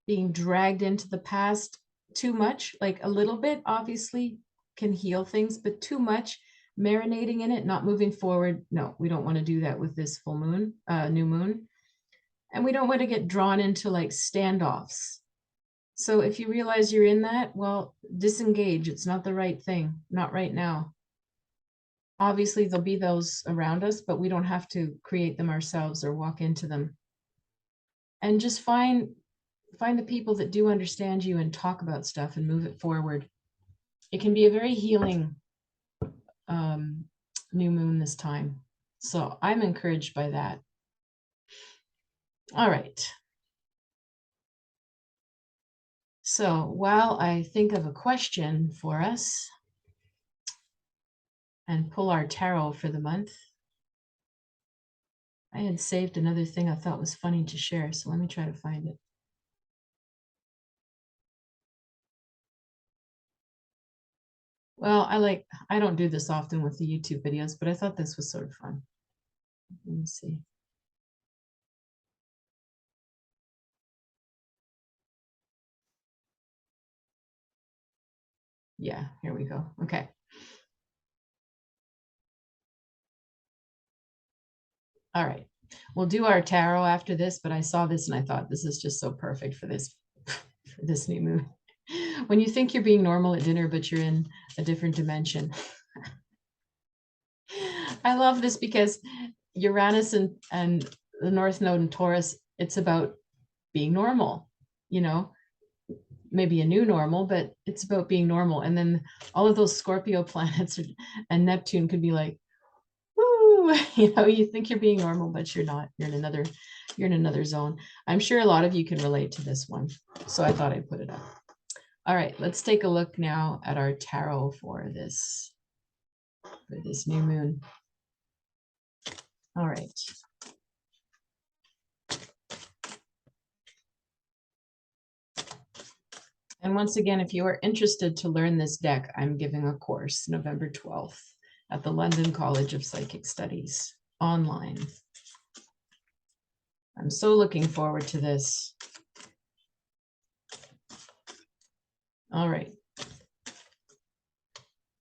being dragged into the past too much. Like a little bit obviously can heal things, but too much marinating in it, not moving forward. No, we don't want to do that with this full moon, new moon. And we don't want to get drawn into like standoffs. So if you realize you're in that, well, disengage. It's not the right thing, not right now. Obviously, there'll be those around us, but we don't have to create them ourselves or walk into them. And just find the people that do understand you and talk about stuff and move it forward. It can be a very healing new moon this time. So I'm encouraged by that. All right. So while I think of a question for us and pull our tarot for the month, I had saved another thing I thought was funny to share. So let me try to find it. Well, I don't do this often with the YouTube videos, but I thought this was sort of fun. Let me see. Yeah, here we go. Okay. All right. We'll do our tarot after this, but I saw this and I thought this is just so perfect for this for this new moon. When you think you're being normal at dinner, but you're in a different dimension. I love this because Uranus and the North Node in Taurus, it's about being normal, you know, maybe a new normal, but it's about being normal. And then all of those Scorpio planets and Neptune could be like, woo, you know, you think you're being normal, but you're not. You're in another zone. I'm sure a lot of you can relate to this one. So I thought I'd put it up. All right, let's take a look now at our tarot for this new moon. All right. And once again, if you are interested to learn this deck, I'm giving a course November 12th at the London College of Psychic Studies online. I'm so looking forward to this. All right.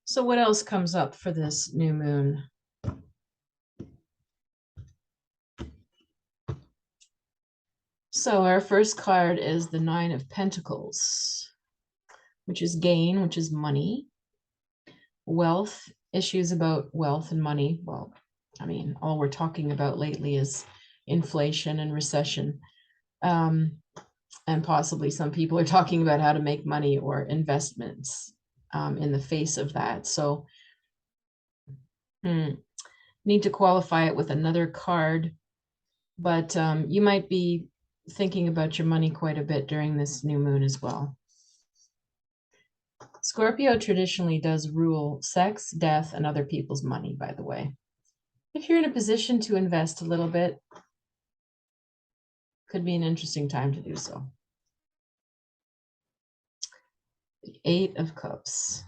So what else comes up for this new moon? So our first card is the Nine of Pentacles, which is gain, which is money, wealth, issues about wealth and money. Well, I mean, all we're talking about lately is inflation and recession. And possibly some people are talking about how to make money or investments in the face of that. So need to qualify it with another card, but you might be thinking about your money quite a bit during this new moon as well. Scorpio traditionally does rule sex, death, and other people's money, by the way. If you're in a position to invest a little bit, could be an interesting time to do so. The Eight of Cups.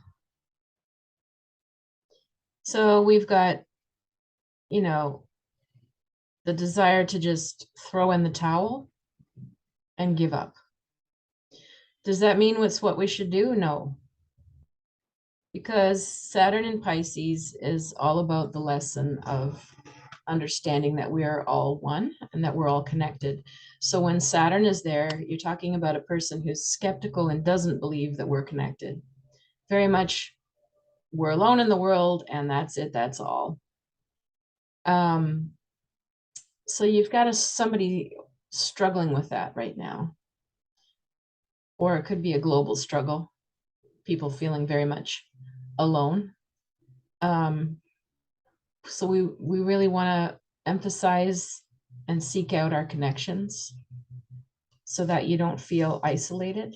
So we've got, you know, the desire to just throw in the towel and give up. Does that mean it's what we should do? No. Because Saturn in Pisces is all about the lesson of understanding that we are all one and that we're all connected. So when Saturn is there, you're talking about a person who's skeptical and doesn't believe that we're connected. Very much, we're alone in the world and that's it, that's all. So you've got somebody struggling with that right now. Or it could be a global struggle, people feeling very much alone. So we really want to emphasize and seek out our connections so that you don't feel isolated.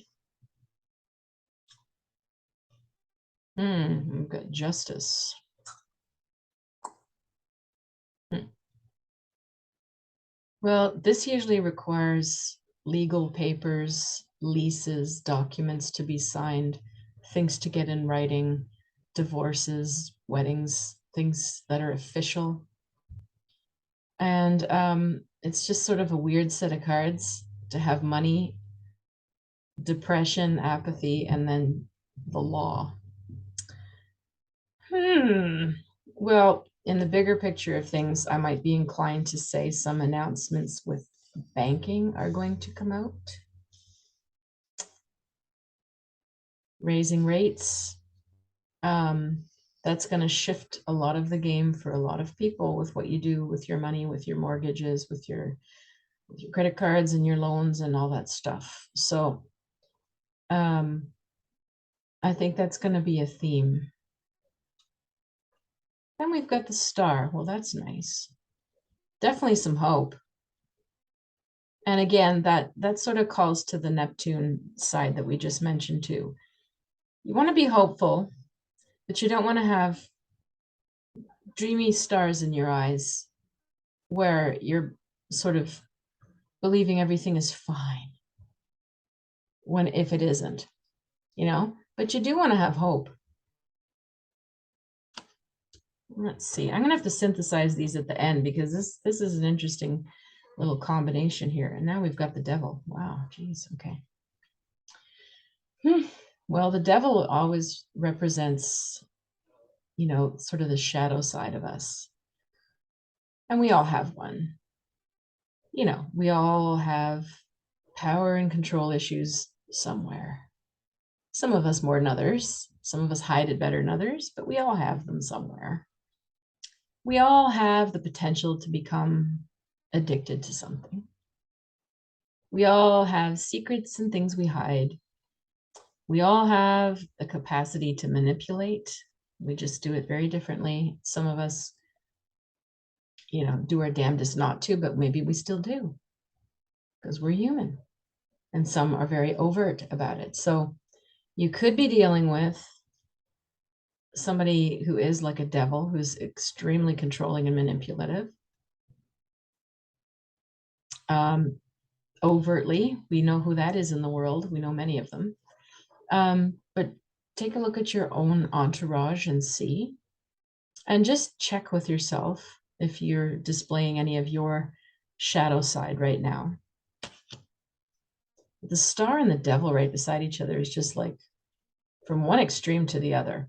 We've got justice. Well, this usually requires legal papers, leases, documents to be signed, things to get in writing, divorces, weddings, things that are official. And it's just sort of a weird set of cards to have money, depression, apathy, and then the law. Well, in the bigger picture of things, I might be inclined to say some announcements with banking are going to come out. Raising rates. That's going to shift a lot of the game for a lot of people with what you do with your money, with your mortgages, with your credit cards and your loans and all that stuff. So I think that's going to be a theme. Then we've got the star. Well, that's nice. Definitely some hope. And again, that sort of calls to the Neptune side that we just mentioned too. You want to be hopeful, but you don't want to have dreamy stars in your eyes where you're sort of believing everything is fine when if it isn't, but you do want to have hope. Let's see. I'm going to have to synthesize these at the end because this is an interesting little combination here. And now we've got the devil. Wow. Geez. Okay. Well, the devil always represents, sort of the shadow side of us. And we all have one. We all have power and control issues somewhere. Some of us more than others. Some of us hide it better than others, but we all have them somewhere. We all have the potential to become addicted to something. We all have secrets and things we hide. We all have the capacity to manipulate. We just do it very differently. Some of us, do our damnedest not to, but maybe we still do because we're human. And some are very overt about it. So you could be dealing with somebody who is like a devil, who's extremely controlling and manipulative. Overtly, we know who that is in the world. We know many of them. But take a look at your own entourage and see, and just check with yourself if you're displaying any of your shadow side right now. The star and the devil right beside each other is just like from one extreme to the other.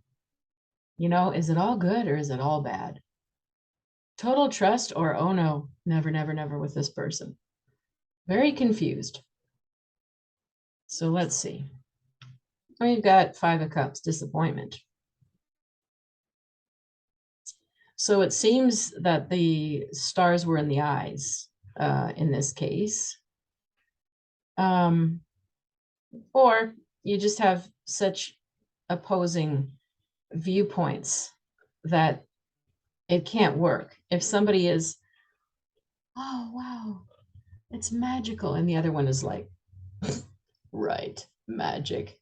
You know, is it all good or is it all bad? Total trust or oh no, never, never, never with this person. Very confused. So let's see. We've got 5 of Cups, disappointment. So it seems that the stars were in the eyes in this case. Or you just have such opposing viewpoints that it can't work. If somebody is, oh, wow, it's magical, and the other one is like, right, magic.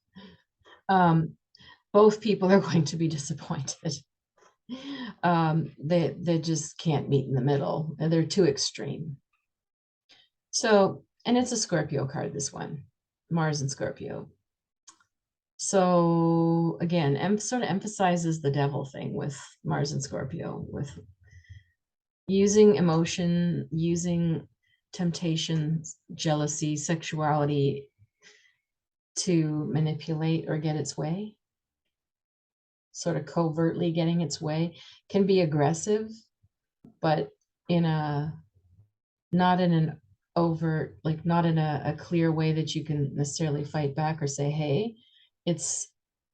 Both people are going to be disappointed. They just can't meet in the middle. They're too extreme. So, and it's a Scorpio card, this one, Mars and Scorpio. So again, sort of emphasizes the devil thing with Mars and Scorpio, with using emotion, using temptation, jealousy, sexuality to manipulate or get its way, sort of covertly getting its way, can be aggressive, but in a, not in an overt, like not in a clear way that you can necessarily fight back or say, hey, it's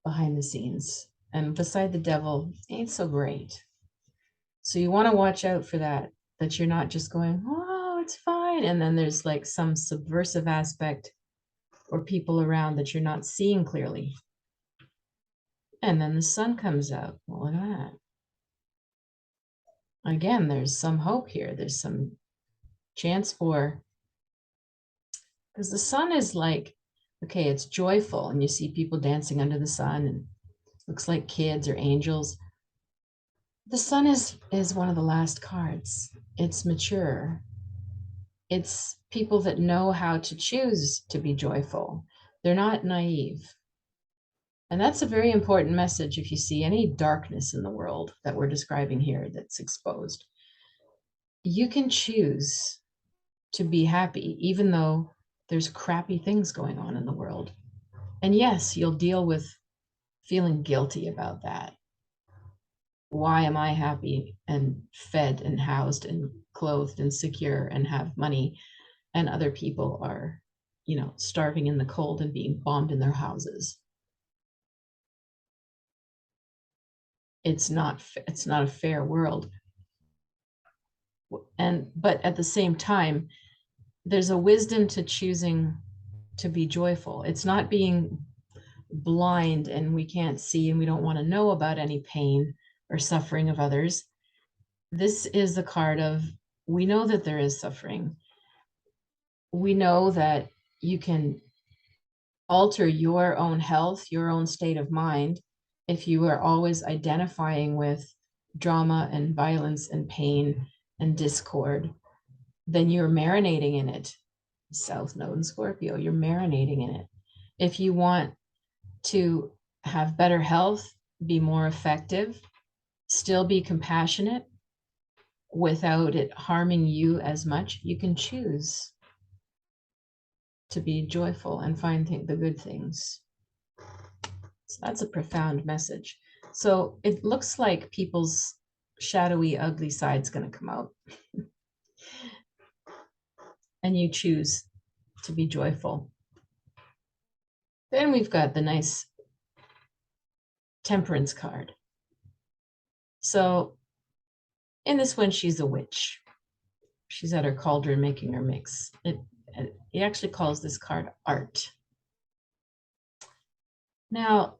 behind the scenes. And beside the devil ain't so great. So you want to watch out for that, that you're not just going, oh, it's fine. And then there's like some subversive aspect or people around that you're not seeing clearly. And then the sun comes out. Well, look at that. Again, there's some hope here. There's some chance for, because the sun is like, okay, it's joyful, and you see people dancing under the sun, and looks like kids or angels. The sun is one of the last cards. It's mature. It's people that know how to choose to be joyful. They're not naive. And that's a very important message if you see any darkness in the world that we're describing here that's exposed. You can choose to be happy, even though there's crappy things going on in the world. And yes, you'll deal with feeling guilty about that. Why am I happy and fed and housed and clothed and secure and have money, and other people are, you know, starving in the cold and being bombed in their houses? It's not a fair world. And but at the same time, there's a wisdom to choosing to be joyful. It's not being blind and we can't see and we don't want to know about any pain or suffering of others. This is the card of, we know that there is suffering. We know that you can alter your own health, your own state of mind, if you are always identifying with drama and violence and pain and discord, then you're marinating in it. South Node and Scorpio, you're marinating in it. If you want to have better health, be more effective, still be compassionate without it harming you as much, you can choose to be joyful and find the good things. So that's a profound message. So it looks like people's shadowy, ugly side's going to come out. And you choose to be joyful. Then we've got the nice Temperance card. So in this one, she's a witch. She's at her cauldron making her mix. He actually calls this card art. Now,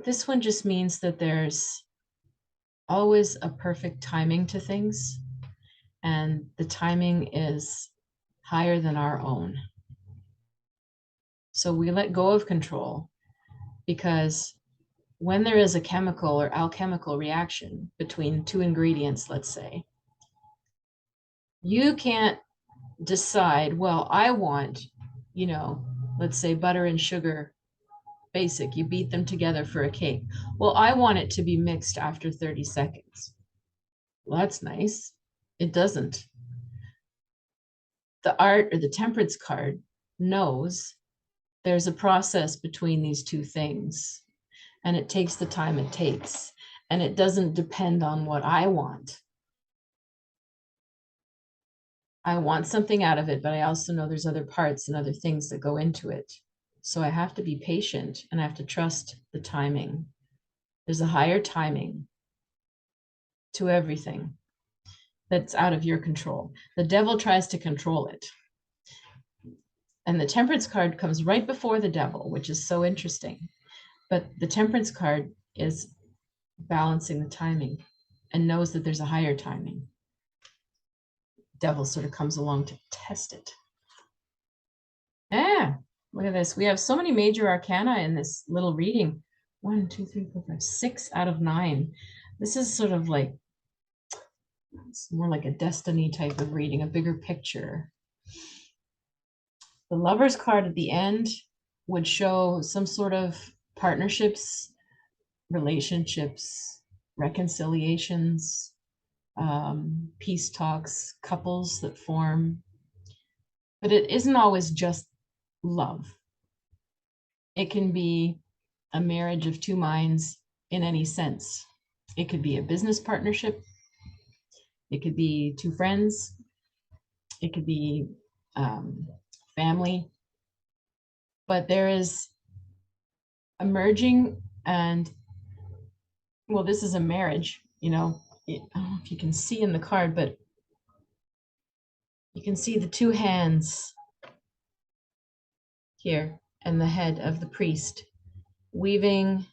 this one just means that there's always a perfect timing to things, and the timing is higher than our own. So we let go of control, because when there is a chemical or alchemical reaction between 2 ingredients, let's say, you can't decide, well, I want, you know, let's say butter and sugar basic. You beat them together for a cake. Well, I want it to be mixed after 30 seconds. Well, that's nice. It doesn't. The art or the temperance card knows there's a process between these two things, and it takes the time it takes, and it doesn't depend on what I want. I want something out of it, but I also know there's other parts and other things that go into it. So I have to be patient and I have to trust the timing. There's a higher timing to everything that's out of your control. The devil tries to control it. And the temperance card comes right before the devil, which is so interesting. But the temperance card is balancing the timing and knows that there's a higher timing. Devil sort of comes along to test it. Look at this. We have so many major arcana in this little reading. 1, 2, 3, 4, 5, 6 out of 9. This is sort of like, it's more like a destiny type of reading, a bigger picture. The Lover's card at the end would show some sort of partnerships, relationships, reconciliations, peace talks, couples that form. But it isn't always just love. It can be a marriage of two minds in any sense. It could be a business partnership. It could be two friends. It could be family. But there is a merging, and well, this is a marriage, you know. I don't know if you can see in the card, but you can see the two hands here and the head of the priest weaving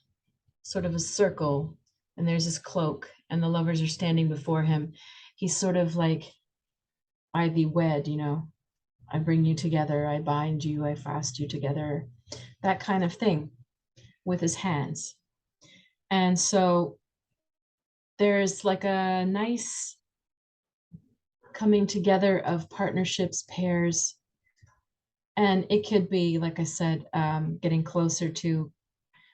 sort of a circle, and there's his cloak, and the lovers are standing before him. He's sort of like, I thee wed, you know, I bring you together, I bind you, I fast you together, that kind of thing with his hands. And so there's like a nice coming together of partnerships, pairs, and it could be, like I said, getting closer to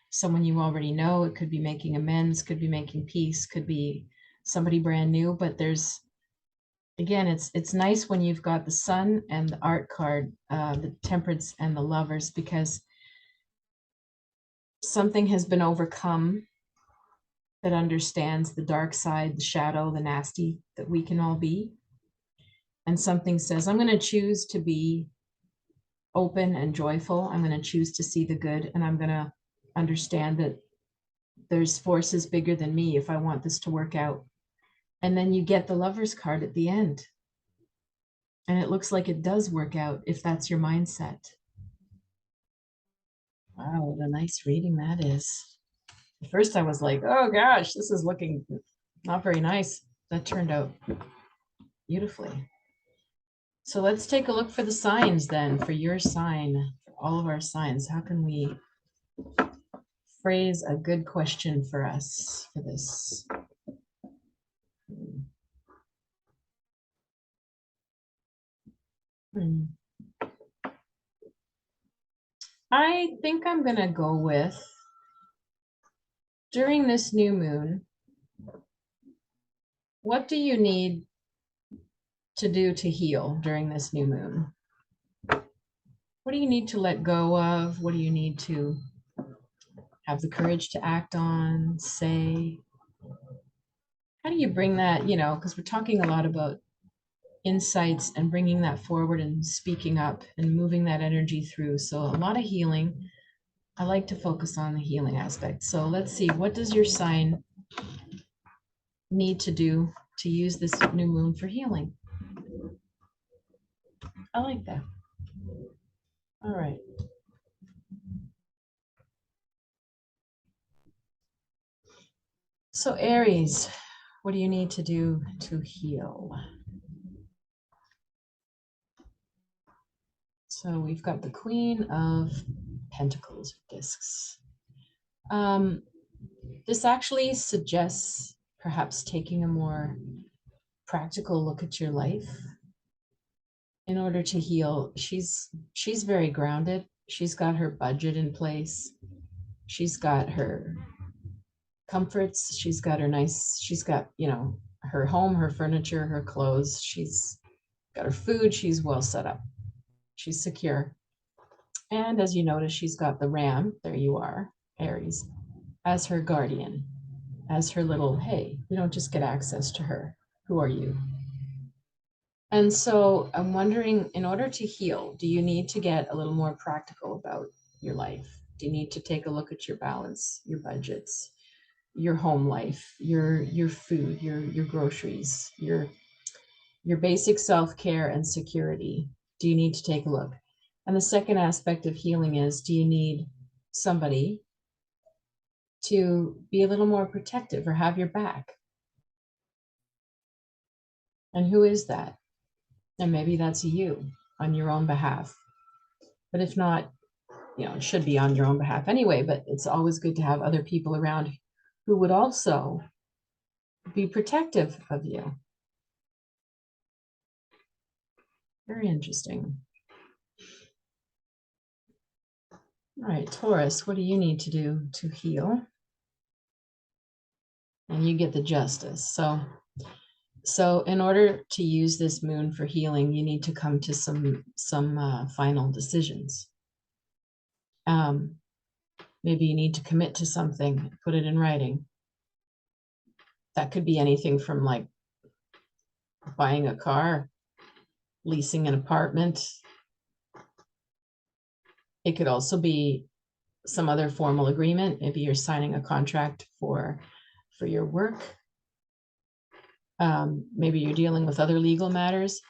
someone you already know. It could be making amends, could be making peace, could be somebody brand new. But there's, again, it's nice when you've got the Sun and the art card, the Temperance and the Lovers, because something has been overcome that understands the dark side, the shadow, the nasty that we can all be. And something says, I'm going to choose to be open and joyful. I'm going to choose to see the good, and I'm going to understand that there's forces bigger than me if I want this to work out. And then you get the Lover's card at the end. And it looks like it does work out if that's your mindset. Wow, what a nice reading that is. At first I was like, oh gosh, this is looking not very nice. That turned out beautifully. So let's take a look for the signs then, for your sign, for all of our signs. How can we phrase a good question for us for this? I think I'm going to go with, during this new moon, what do you need to do to heal during this new moon? What do you need to let go of? What do you need to have the courage to act on, say? How do you bring that, you know, because we're talking a lot about insights and bringing that forward and speaking up and moving that energy through. So a lot of healing. I like to focus on the healing aspect. So let's see, what does your sign need to do to use this new moon for healing? I like that. All right. So Aries, what do you need to do to heal? So we've got the Queen of Pentacles discs. This actually suggests perhaps taking a more practical look at your life in order to heal. She's very grounded. She's got her budget in place. She's got her comforts. She's got her nice, she's got, you know, her home, her furniture, her clothes. She's got her food. She's well set up. She's secure. And as you notice, she's got the ram, there you are, Aries, as her guardian, as her little, hey, you don't just get access to her. Who are you? And so I'm wondering, in order to heal, do you need to get a little more practical about your life? Do you need to take a look at your balance, your budgets, your home life, your food, your groceries, your basic self-care and security? Do you need to take a look? And the second aspect of healing is, do you need somebody to be a little more protective or have your back? And who is that? And maybe that's you on your own behalf. But if not, you know, it should be on your own behalf anyway, but it's always good to have other people around who would also be protective of you. Very interesting. All right, Taurus, what do you need to do to heal? And you get the Justice. So in order to use this moon for healing, you need to come to some final decisions. Maybe you need to commit to something, put it in writing. That could be anything from like buying a car, leasing an apartment. It could also be some other formal agreement. Maybe you're signing a contract for your work. Maybe you're dealing with other legal matters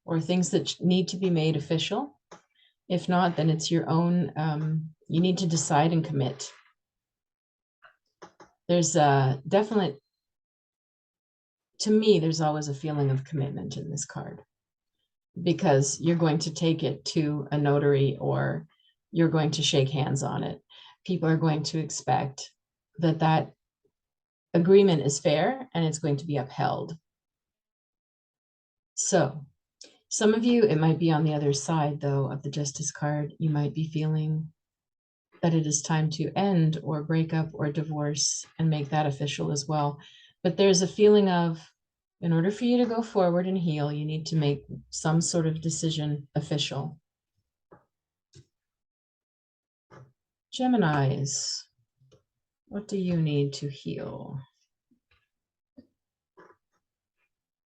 or things that need to be made official. If not, then it's your own, you need to decide and commit. There's a definite, to me, there's always a feeling of commitment in this card, because you're going to take it to a notary or you're going to shake hands on it. People are going to expect that that agreement is fair and it's going to be upheld. So some of you, it might be on the other side, though, of the Justice card. You might be feeling that it is time to end or break up or divorce and make that official as well. But there's a feeling of, in order for you to go forward and heal, you need to make some sort of decision official. Geminis, what do you need to heal?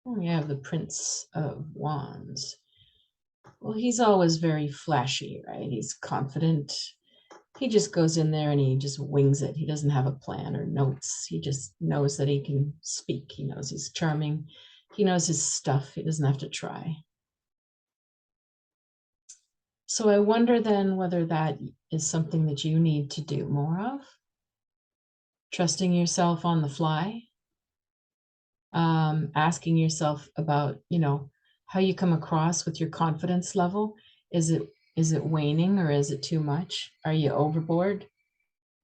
We have the Prince of Wands. Well, he's always very flashy, right? He's confident. He just goes in there and he just wings it. He doesn't have a plan or notes. He just knows that he can speak. He knows he's charming. He knows his stuff. He doesn't have to try. So I wonder then whether that is something that you need to do more of. Trusting yourself on the fly. Asking yourself about, you know, how you come across with your confidence level. Is it waning or is it too much? Are you overboard?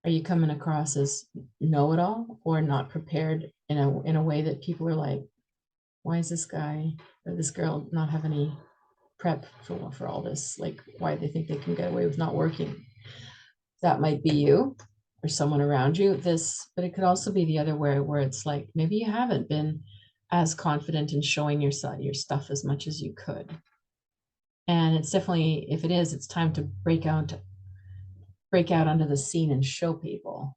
Are you coming across as know-it-all or not prepared in a way that people are like, why is this guy or this girl not have any prep for all this? Like, why do they think they can get away with not working? That might be you or someone around you. But it could also be the other way, where it's like maybe you haven't been as confident in showing your stuff as much as you could. And it's definitely, if it is, it's time to break out onto the scene and show people.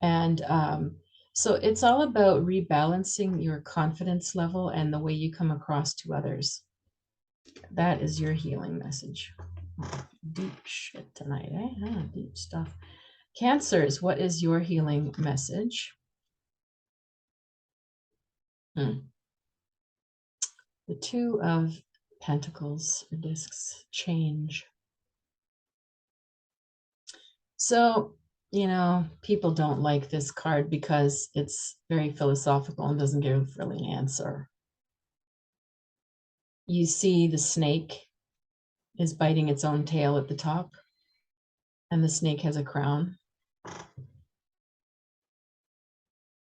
And so it's all about rebalancing your confidence level and the way you come across to others. That is your healing message. Deep shit tonight, eh? Deep stuff. Cancers, what is your healing message? The Two of Pentacles, or discs, change. So, you know, people don't like this card because it's very philosophical and doesn't give really an answer. You see the snake is biting its own tail at the top, and the snake has a crown.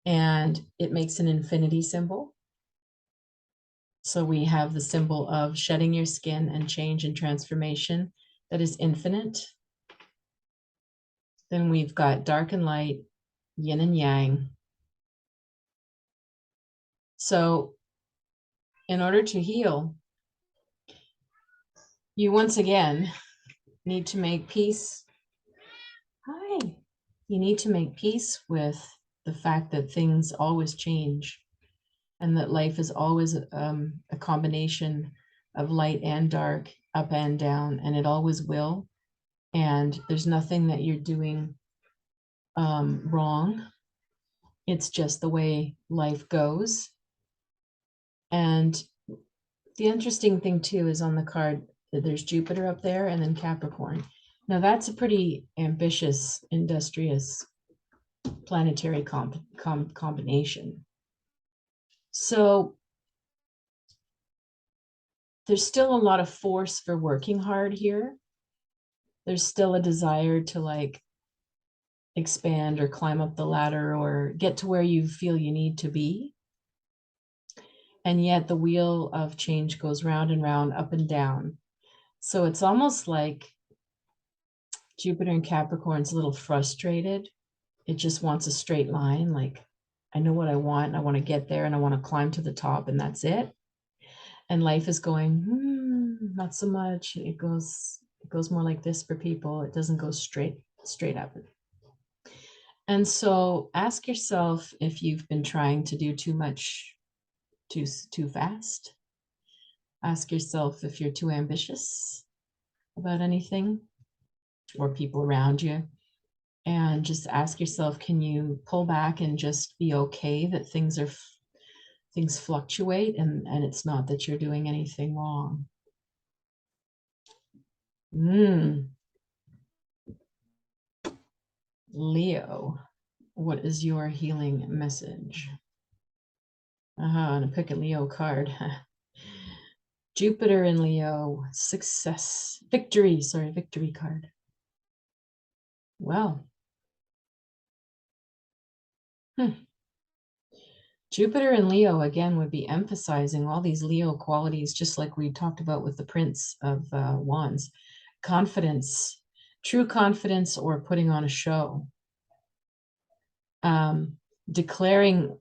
And it makes an infinity symbol. So we have the symbol of shedding your skin and change and transformation that is infinite. Then we've got dark and light, yin and yang. So in order to heal, you once again need to make peace. Hi. You need to make peace with the fact that things always change and that life is always a combination of light and dark, up and down, and it always will. And there's nothing that you're doing wrong. It's just the way life goes. And the interesting thing too is on the card that there's Jupiter up there and then Capricorn. Now that's a pretty ambitious, industrious planetary combination. So there's still a lot of force for working hard here. There's still a desire to like expand or climb up the ladder or get to where you feel you need to be. And yet the wheel of change goes round and round, up and down. So it's almost like Jupiter in Capricorn's a little frustrated. It just wants a straight line. Like, I know what I want, and I want to get there, and I want to climb to the top, and that's it. And life is going, not so much. It goes more like this for people. It doesn't go straight up. And so ask yourself if you've been trying to do too much too fast. Ask yourself if you're too ambitious about anything or people around you. And just ask yourself, can you pull back and just be okay that things fluctuate and it's not that you're doing anything wrong. Leo, what is your healing message? And I pick a Leo card. Jupiter in Leo, victory card. Well, Jupiter in Leo again would be emphasizing all these Leo qualities, just like we talked about with the Prince of Wands. Confidence, true confidence, or putting on a show. Declaring,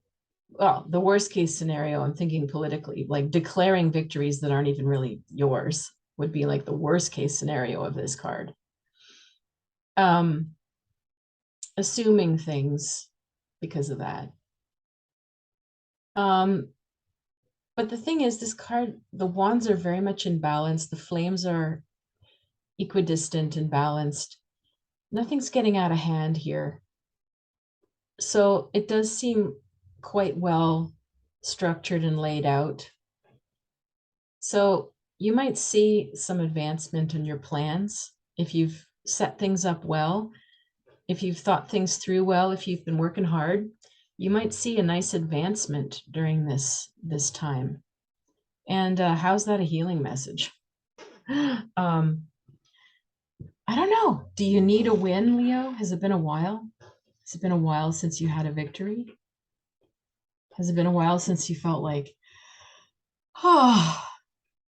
well, the worst case scenario, I'm thinking politically, like declaring victories that aren't even really yours would be like the worst case scenario of this card. Assuming things because of that. But the thing is, this card, the wands are very much in balance. The flames are equidistant and balanced. Nothing's getting out of hand here. So it does seem quite well structured and laid out. So you might see some advancement in your plans if you've set things up well, if you've thought things through well, if you've been working hard. You might see a nice advancement during this time. And how's that a healing message? I don't know. Do you need a win, Leo? Has it been a while? Has it been a while since you had a victory? Has it been a while since you felt like, oh,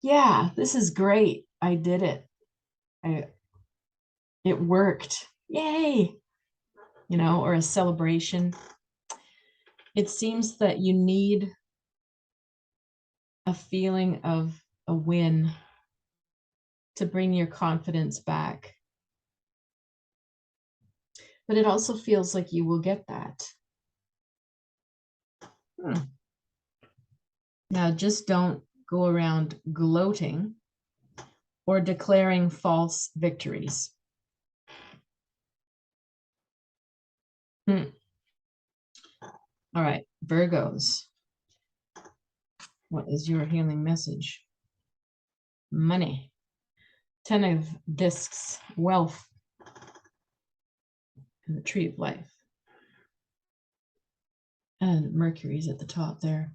yeah, this is great. I did it. It worked. Yay. You know, or a celebration. It seems that you need a feeling of a win to bring your confidence back. But it also feels like you will get that. Now, just don't go around gloating or declaring false victories. All right, Virgos. What is your healing message? Money. 10 of discs, wealth, and the tree of life. And Mercury's at the top there.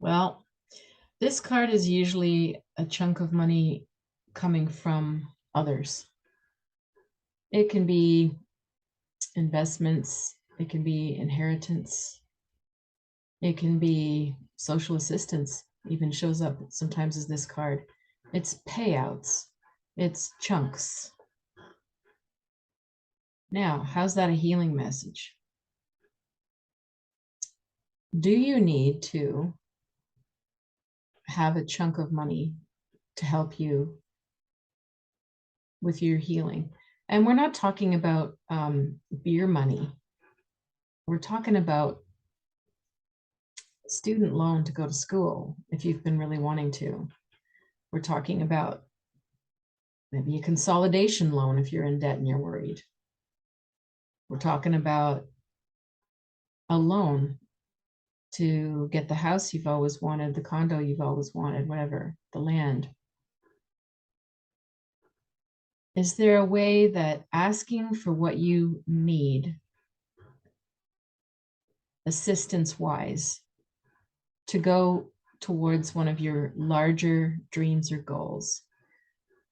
Well, this card is usually a chunk of money coming from others. It can be investments, it can be inheritance, it can be social assistance, even shows up sometimes as this card. It's payouts, it's chunks, Now, how's that a healing message? Do you need to have a chunk of money to help you with your healing? And we're not talking about beer money. We're talking about student loan to go to school if you've been really wanting to. We're talking about maybe a consolidation loan if you're in debt and you're worried. We're talking about a loan to get the house you've always wanted, the condo you've always wanted, whatever, the land. Is there a way that asking for what you need, assistance-wise, to go towards one of your larger dreams or goals?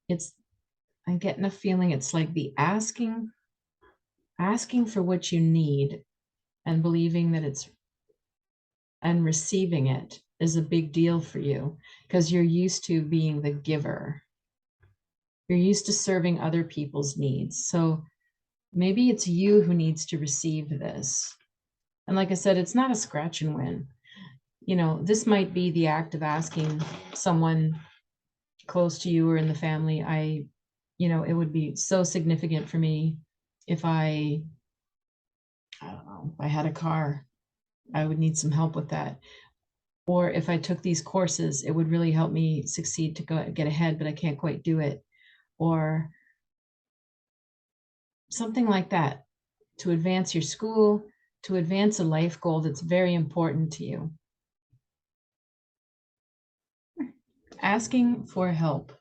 I'm getting a feeling it's like the asking for what you need and believing that it's and receiving it is a big deal for you because you're used to being the giver. You're used to serving other people's needs. So maybe it's you who needs to receive this. And like I said, it's not a scratch and win. You know, this might be the act of asking someone close to you or in the family. It would be so significant for me if I don't know, if I had a car, I would need some help with that. Or if I took these courses, it would really help me succeed to go get ahead, but I can't quite do it. Or something like that, to advance your school, to advance a life goal that's very important to you. Asking for help.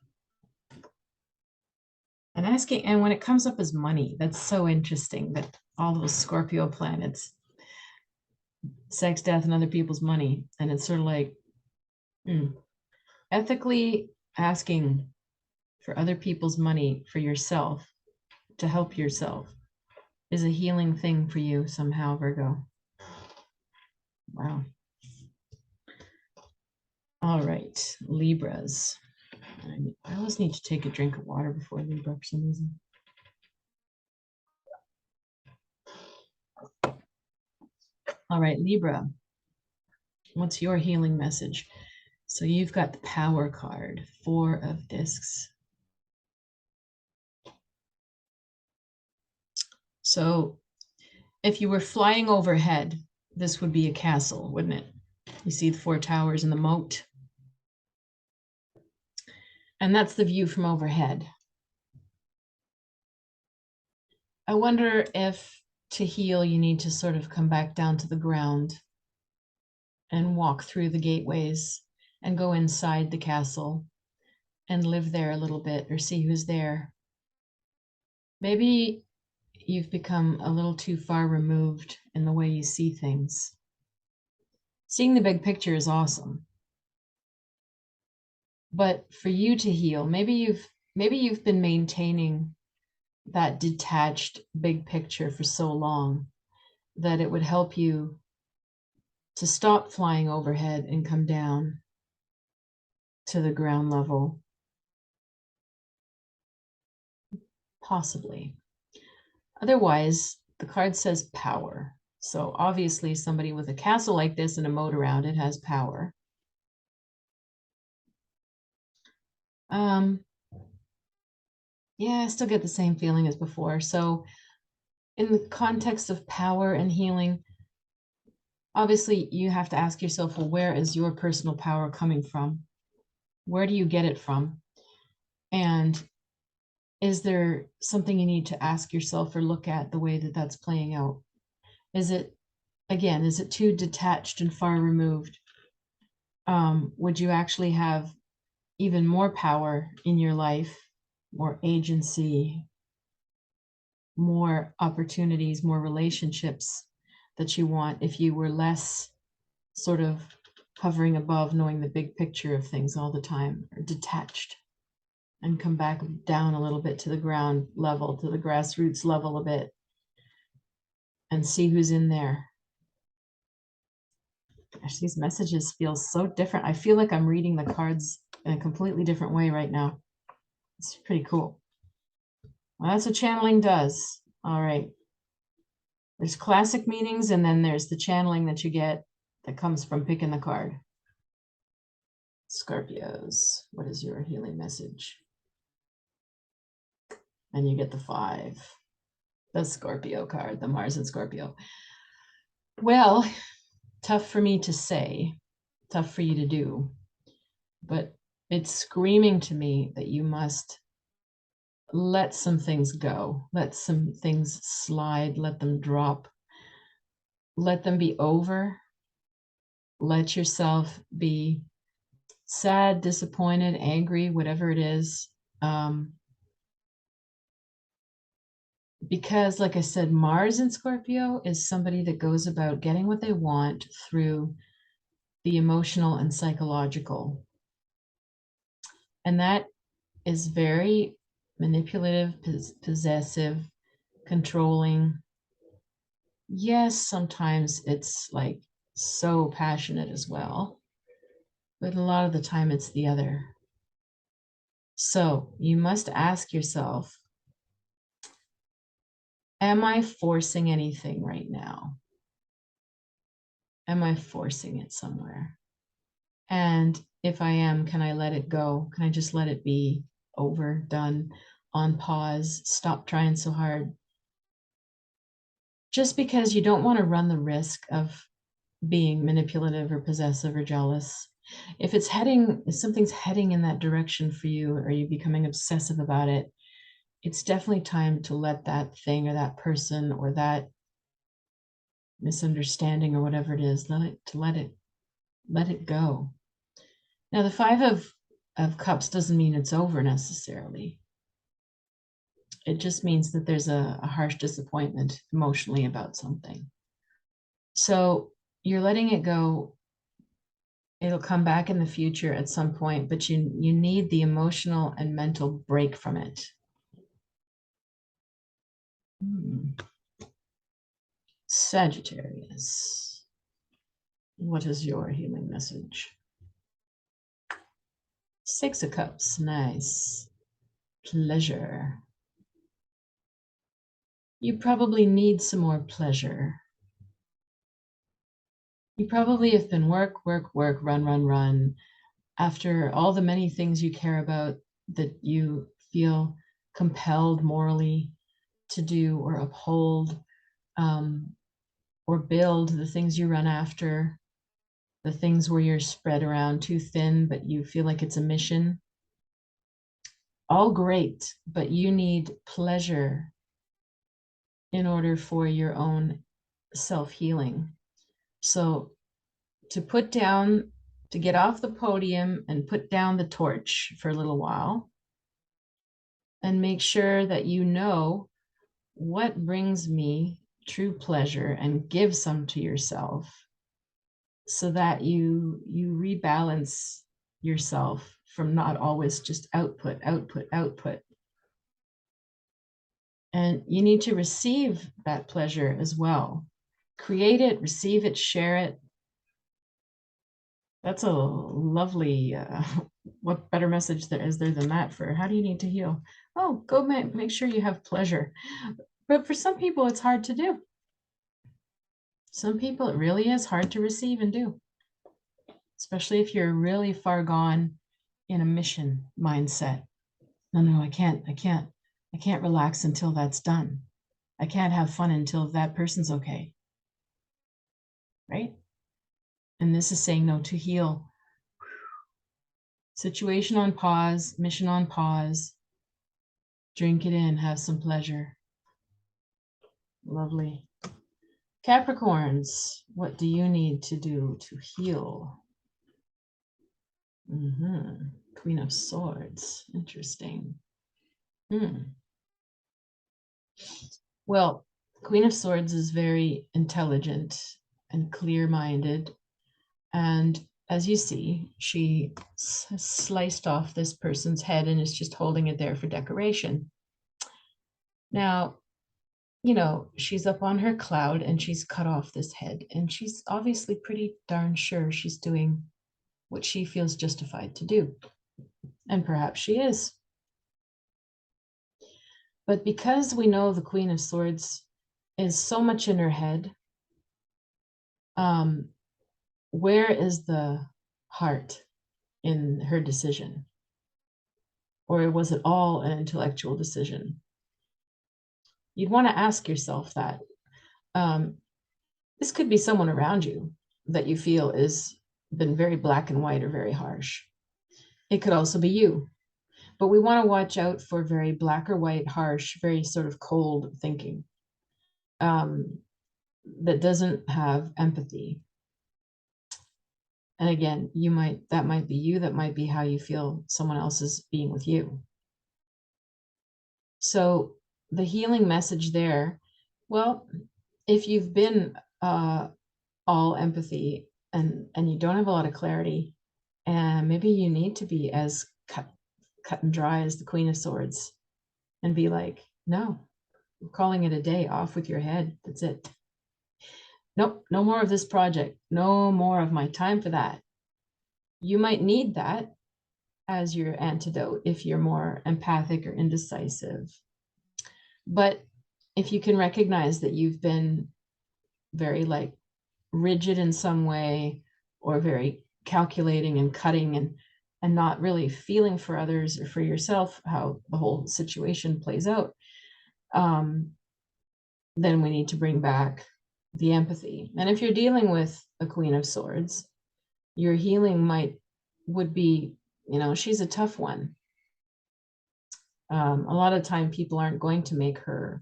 And when it comes up as money, that's so interesting that all those Scorpio planets, sex, death, and other people's money. And it's sort of like, ethically asking for other people's money for yourself to help yourself is a healing thing for you somehow, Virgo. Wow. All right, Libras. I always need to take a drink of water before Libra for some reason. All right, Libra. What's your healing message? So you've got the Power card, 4 of Discs. So if you were flying overhead, this would be a castle, wouldn't it? You see the 4 towers and the moat. And that's the view from overhead. I wonder if to heal, you need to sort of come back down to the ground and walk through the gateways and go inside the castle and live there a little bit or see who's there. Maybe you've become a little too far removed in the way you see things. Seeing the big picture is awesome. But for you to heal, maybe you've been maintaining that detached big picture for so long that it would help you to stop flying overhead and come down to the ground level. Possibly. Otherwise, the card says power. So obviously somebody with a castle like this and a moat around it has power. Yeah, I still get the same feeling as before. So in the context of power and healing, obviously you have to ask yourself, well, where is your personal power coming from? Where do you get it from? And is there something you need to ask yourself or look at the way that that's playing out? Is it too detached and far removed? Would you actually have even more power in your life, more agency, more opportunities, more relationships that you want if you were less sort of hovering above, knowing the big picture of things all the time, or detached, and come back down a little bit to the ground level, to the grassroots level a bit, and see who's in there? Gosh, these messages feel so different. I feel like I'm reading the cards in a completely different way right now. It's pretty cool. Well, that's what channeling does. All right. There's classic meanings, and then there's the channeling that you get that comes from picking the card. Scorpios, what is your healing message? And you get the 5, the Scorpio card, the Mars and Scorpio. Well, tough for me to say, tough for you to do, but it's screaming to me that you must let some things go, let some things slide, let them drop, let them be over, let yourself be sad, disappointed, angry, whatever it is. Because, like I said, Mars in Scorpio is somebody that goes about getting what they want through the emotional and psychological. And that is very manipulative, possessive, controlling. Yes, sometimes it's like so passionate as well, but a lot of the time it's the other. So you must ask yourself, am I forcing anything right now? Am I forcing it somewhere? And if I am, can I let it go? Can I just let it be over, done, on pause, stop trying so hard? Just because you don't want to run the risk of being manipulative or possessive or jealous. If something's heading in that direction for you, or you becoming obsessive about it, it's definitely time to let that thing or that person or that misunderstanding or whatever it is, let it go. Now, the 5 of Cups doesn't mean it's over necessarily. It just means that there's a harsh disappointment emotionally about something. So you're letting it go. It'll come back in the future at some point, but you need the emotional and mental break from it. Sagittarius, what is your healing message? 6 of Cups, nice. Pleasure. You probably need some more pleasure. You probably have been work, run. After all the many things you care about that you feel compelled morally to do or uphold, or build, the things you run after, the things where you're spread around too thin, but you feel like it's a mission. All great, but you need pleasure in order for your own self-healing. So to get off the podium and put down the torch for a little while and make sure that you know what brings me true pleasure, and give some to yourself so that you rebalance yourself from not always just output. And you need to receive that pleasure as well. Create it, receive it, share it. That's a lovely, what better message there is there than that for how do you need to heal? Oh, go make sure you have pleasure. But for some people, it's hard to do. Some people, it really is hard to receive and do, especially if you're really far gone in a mission mindset. No, I can't relax until that's done. I can't have fun until that person's okay. Right? And this is saying no to heal. Situation on pause, mission on pause. Drink it in, have some pleasure. Lovely. Capricorns, what do you need to do to heal? Queen of Swords, interesting. Well, Queen of Swords is very intelligent and clear-minded. And as you see, she sliced off this person's head and is just holding it there for decoration. Now, you know, she's up on her cloud and she's cut off this head, and she's obviously pretty darn sure she's doing what she feels justified to do. And perhaps she is. But because we know the Queen of Swords is so much in her head, um, where is the heart in her decision? Or was it all an intellectual decision? You'd want to ask yourself that. Um, this could be someone around you that you feel is been very black and white or very harsh. It could also be you. But we want to watch out for very black or white, harsh, very sort of cold thinking that doesn't have empathy. And again, that might be you, that might be how you feel someone else is being with you. So the healing message there, well, if you've been all empathy and you don't have a lot of clarity, and maybe you need to be as cut and dry as the Queen of Swords and be like, no, I'm calling it a day, off with your head. That's it. Nope, no more of this project. No more of my time for that. You might need that as your antidote if you're more empathic or indecisive. But if you can recognize that you've been very like rigid in some way, or very calculating and cutting and not really feeling for others or for yourself how the whole situation plays out, then we need to bring back the empathy. And if you're dealing with a Queen of Swords, your healing would be, she's a tough one. A lot of time people aren't going to make her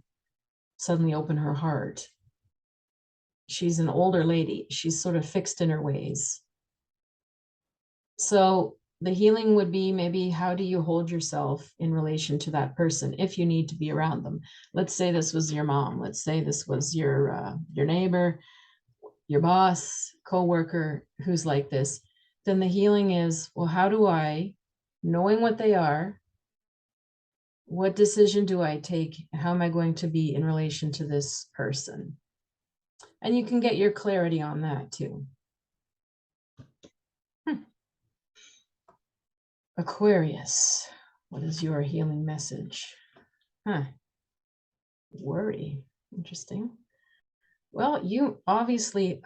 suddenly open her heart. She's an older lady. She's sort of fixed in her ways. So the healing would be maybe, how do you hold yourself in relation to that person if you need to be around them? Let's say this was your mom. Let's say this was your neighbor, your boss, coworker who's like this. Then the healing is, well, how do I, knowing what they are, what decision do I take? How am I going to be in relation to this person? And you can get your clarity on that too. Aquarius, what is your healing message? Worry. Interesting. Well, you obviously,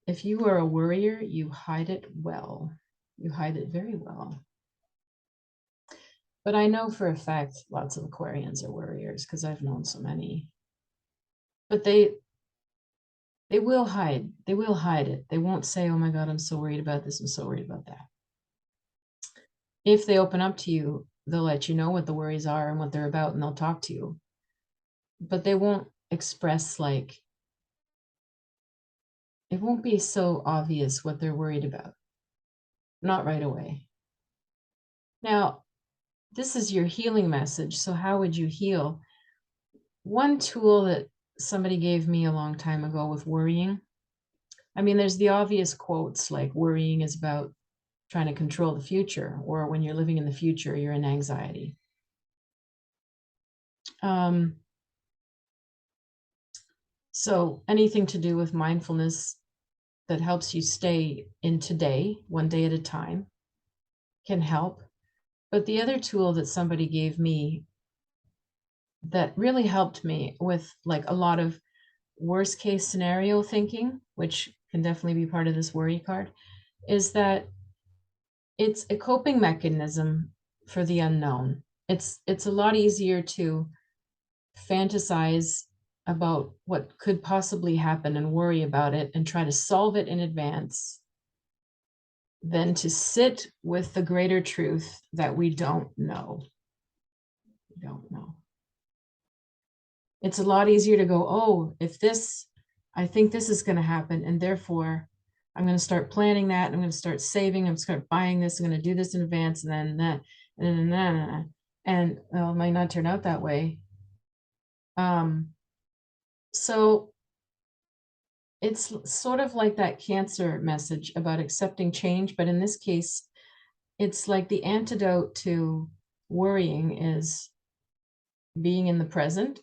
if you are a worrier, you hide it well. You hide it very well. But I know for a fact lots of Aquarians are worriers because I've known so many. But they will hide. They will hide it. They won't say, oh my God, I'm so worried about this. I'm so worried about that. If they open up to you, they'll let you know what the worries are and what they're about, and they'll talk to you. But they won't express it won't be so obvious what they're worried about. Not right away. Now, this is your healing message. So how would you heal? One tool that somebody gave me a long time ago with worrying, I mean, there's the obvious quotes like worrying is about trying to control the future, or when you're living in the future, you're in anxiety. So anything to do with mindfulness that helps you stay in today, one day at a time, can help. But the other tool that somebody gave me that really helped me with like a lot of worst case scenario thinking, which can definitely be part of this worry card, is that it's a coping mechanism for the unknown. It's a lot easier to fantasize about what could possibly happen and worry about it and try to solve it in advance than to sit with the greater truth that we don't know. We don't know. It's a lot easier to go, oh, I think this is going to happen, and therefore I'm going to start planning that. I'm going to start saving. I'm going to start buying this. I'm going to do this in advance, and then that, and that, and well, it might not turn out that way. So it's sort of like that Cancer message about accepting change, but in this case, it's like the antidote to worrying is being in the present,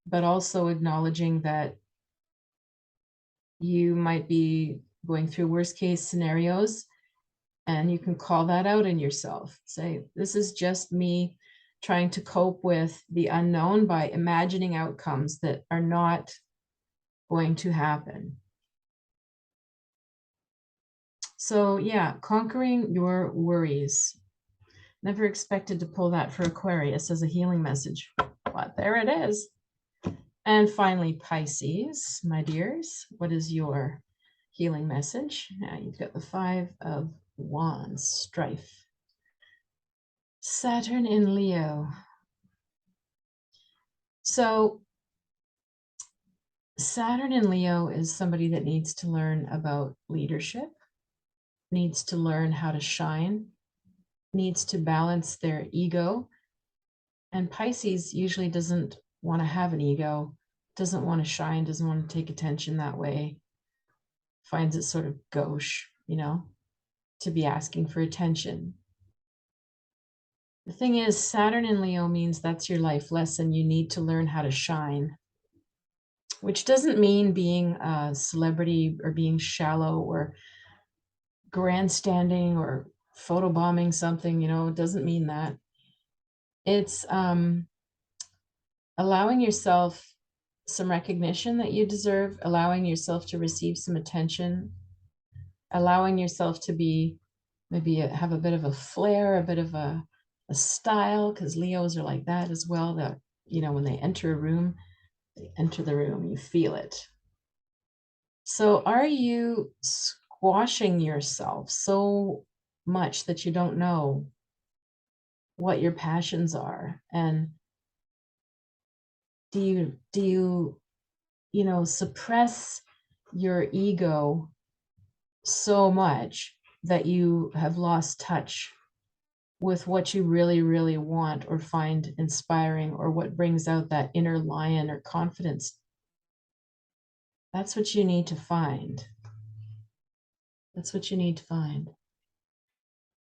but also acknowledging that you might be going through worst case scenarios, and you can call that out in yourself. Say, this is just me trying to cope with the unknown by imagining outcomes that are not going to happen. So yeah, conquering your worries. Never expected to pull that for Aquarius as a healing message, but there it is. And finally, Pisces, my dears, what is your healing message? Now you've got the 5 of Wands, strife. Saturn in Leo. So Saturn in Leo is somebody that needs to learn about leadership, needs to learn how to shine, needs to balance their ego. And Pisces usually doesn't want to have an ego, doesn't want to shine, doesn't want to take attention that way, finds it sort of gauche, you know, to be asking for attention. The thing is, Saturn in Leo means that's your life lesson. You need to learn how to shine, which doesn't mean being a celebrity or being shallow or grandstanding or photobombing something, you know, it doesn't mean that. It's allowing yourself some recognition that you deserve, allowing yourself to receive some attention, allowing yourself to be maybe have a bit of a flair, a bit of a style, because Leos are like that as well, that, you know, when they enter a room, they enter the room, you feel it. So are you squashing yourself so much that you don't know what your passions are? And do you know, suppress your ego so much that you have lost touch with what you really, really want or find inspiring, or what brings out that inner lion or confidence? That's what you need to find. That's what you need to find.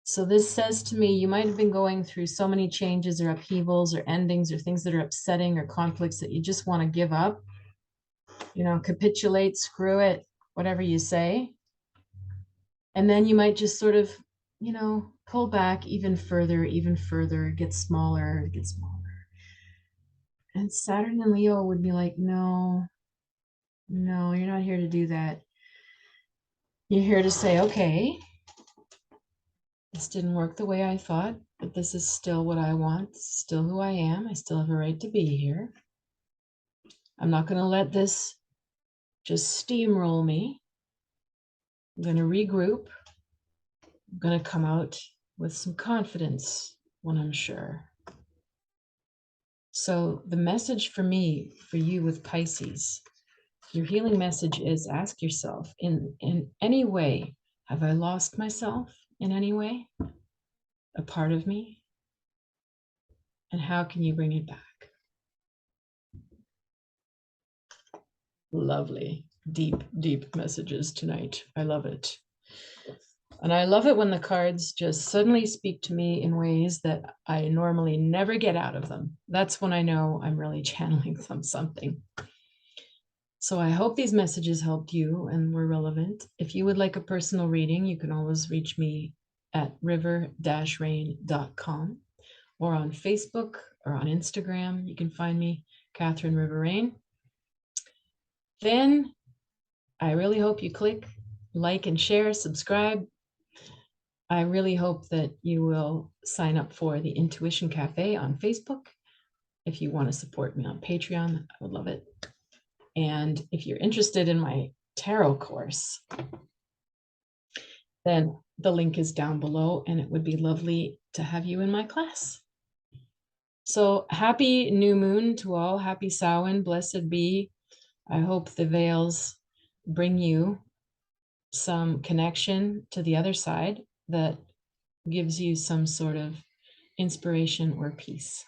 So this says to me, you might have been going through so many changes or upheavals or endings or things that are upsetting or conflicts that you just want to give up, you know, capitulate, screw it, whatever you say. And then you might just sort of, you know, pull back even further, get smaller, get smaller. And Saturn and Leo would be like, no, no, you're not here to do that. You're here to say, okay, this didn't work the way I thought, but this is still what I want, still who I am. I still have a right to be here. I'm not going to let this just steamroll me. I'm going to regroup. I'm going to come out with some confidence when I'm sure. So the message for me, for you with Pisces, your healing message is ask yourself, in any way, have I lost myself in any way? A part of me? And how can you bring it back? Lovely, deep, deep messages tonight. I love it. And I love it when the cards just suddenly speak to me in ways that I normally never get out of them. That's when I know I'm really channeling something. So I hope these messages helped you and were relevant. If you would like a personal reading, you can always reach me at river-rain.com or on Facebook or on Instagram. You can find me, Catherine River Rain. Then I really hope you click like and share, subscribe. I really hope that you will sign up for the Intuition Cafe on Facebook. If you want to support me on Patreon, I would love it. And if you're interested in my tarot course, then the link is down below, and it would be lovely to have you in my class. So happy new moon to all. Happy Samhain, blessed be. I hope the veils bring you some connection to the other side that gives you some sort of inspiration or peace.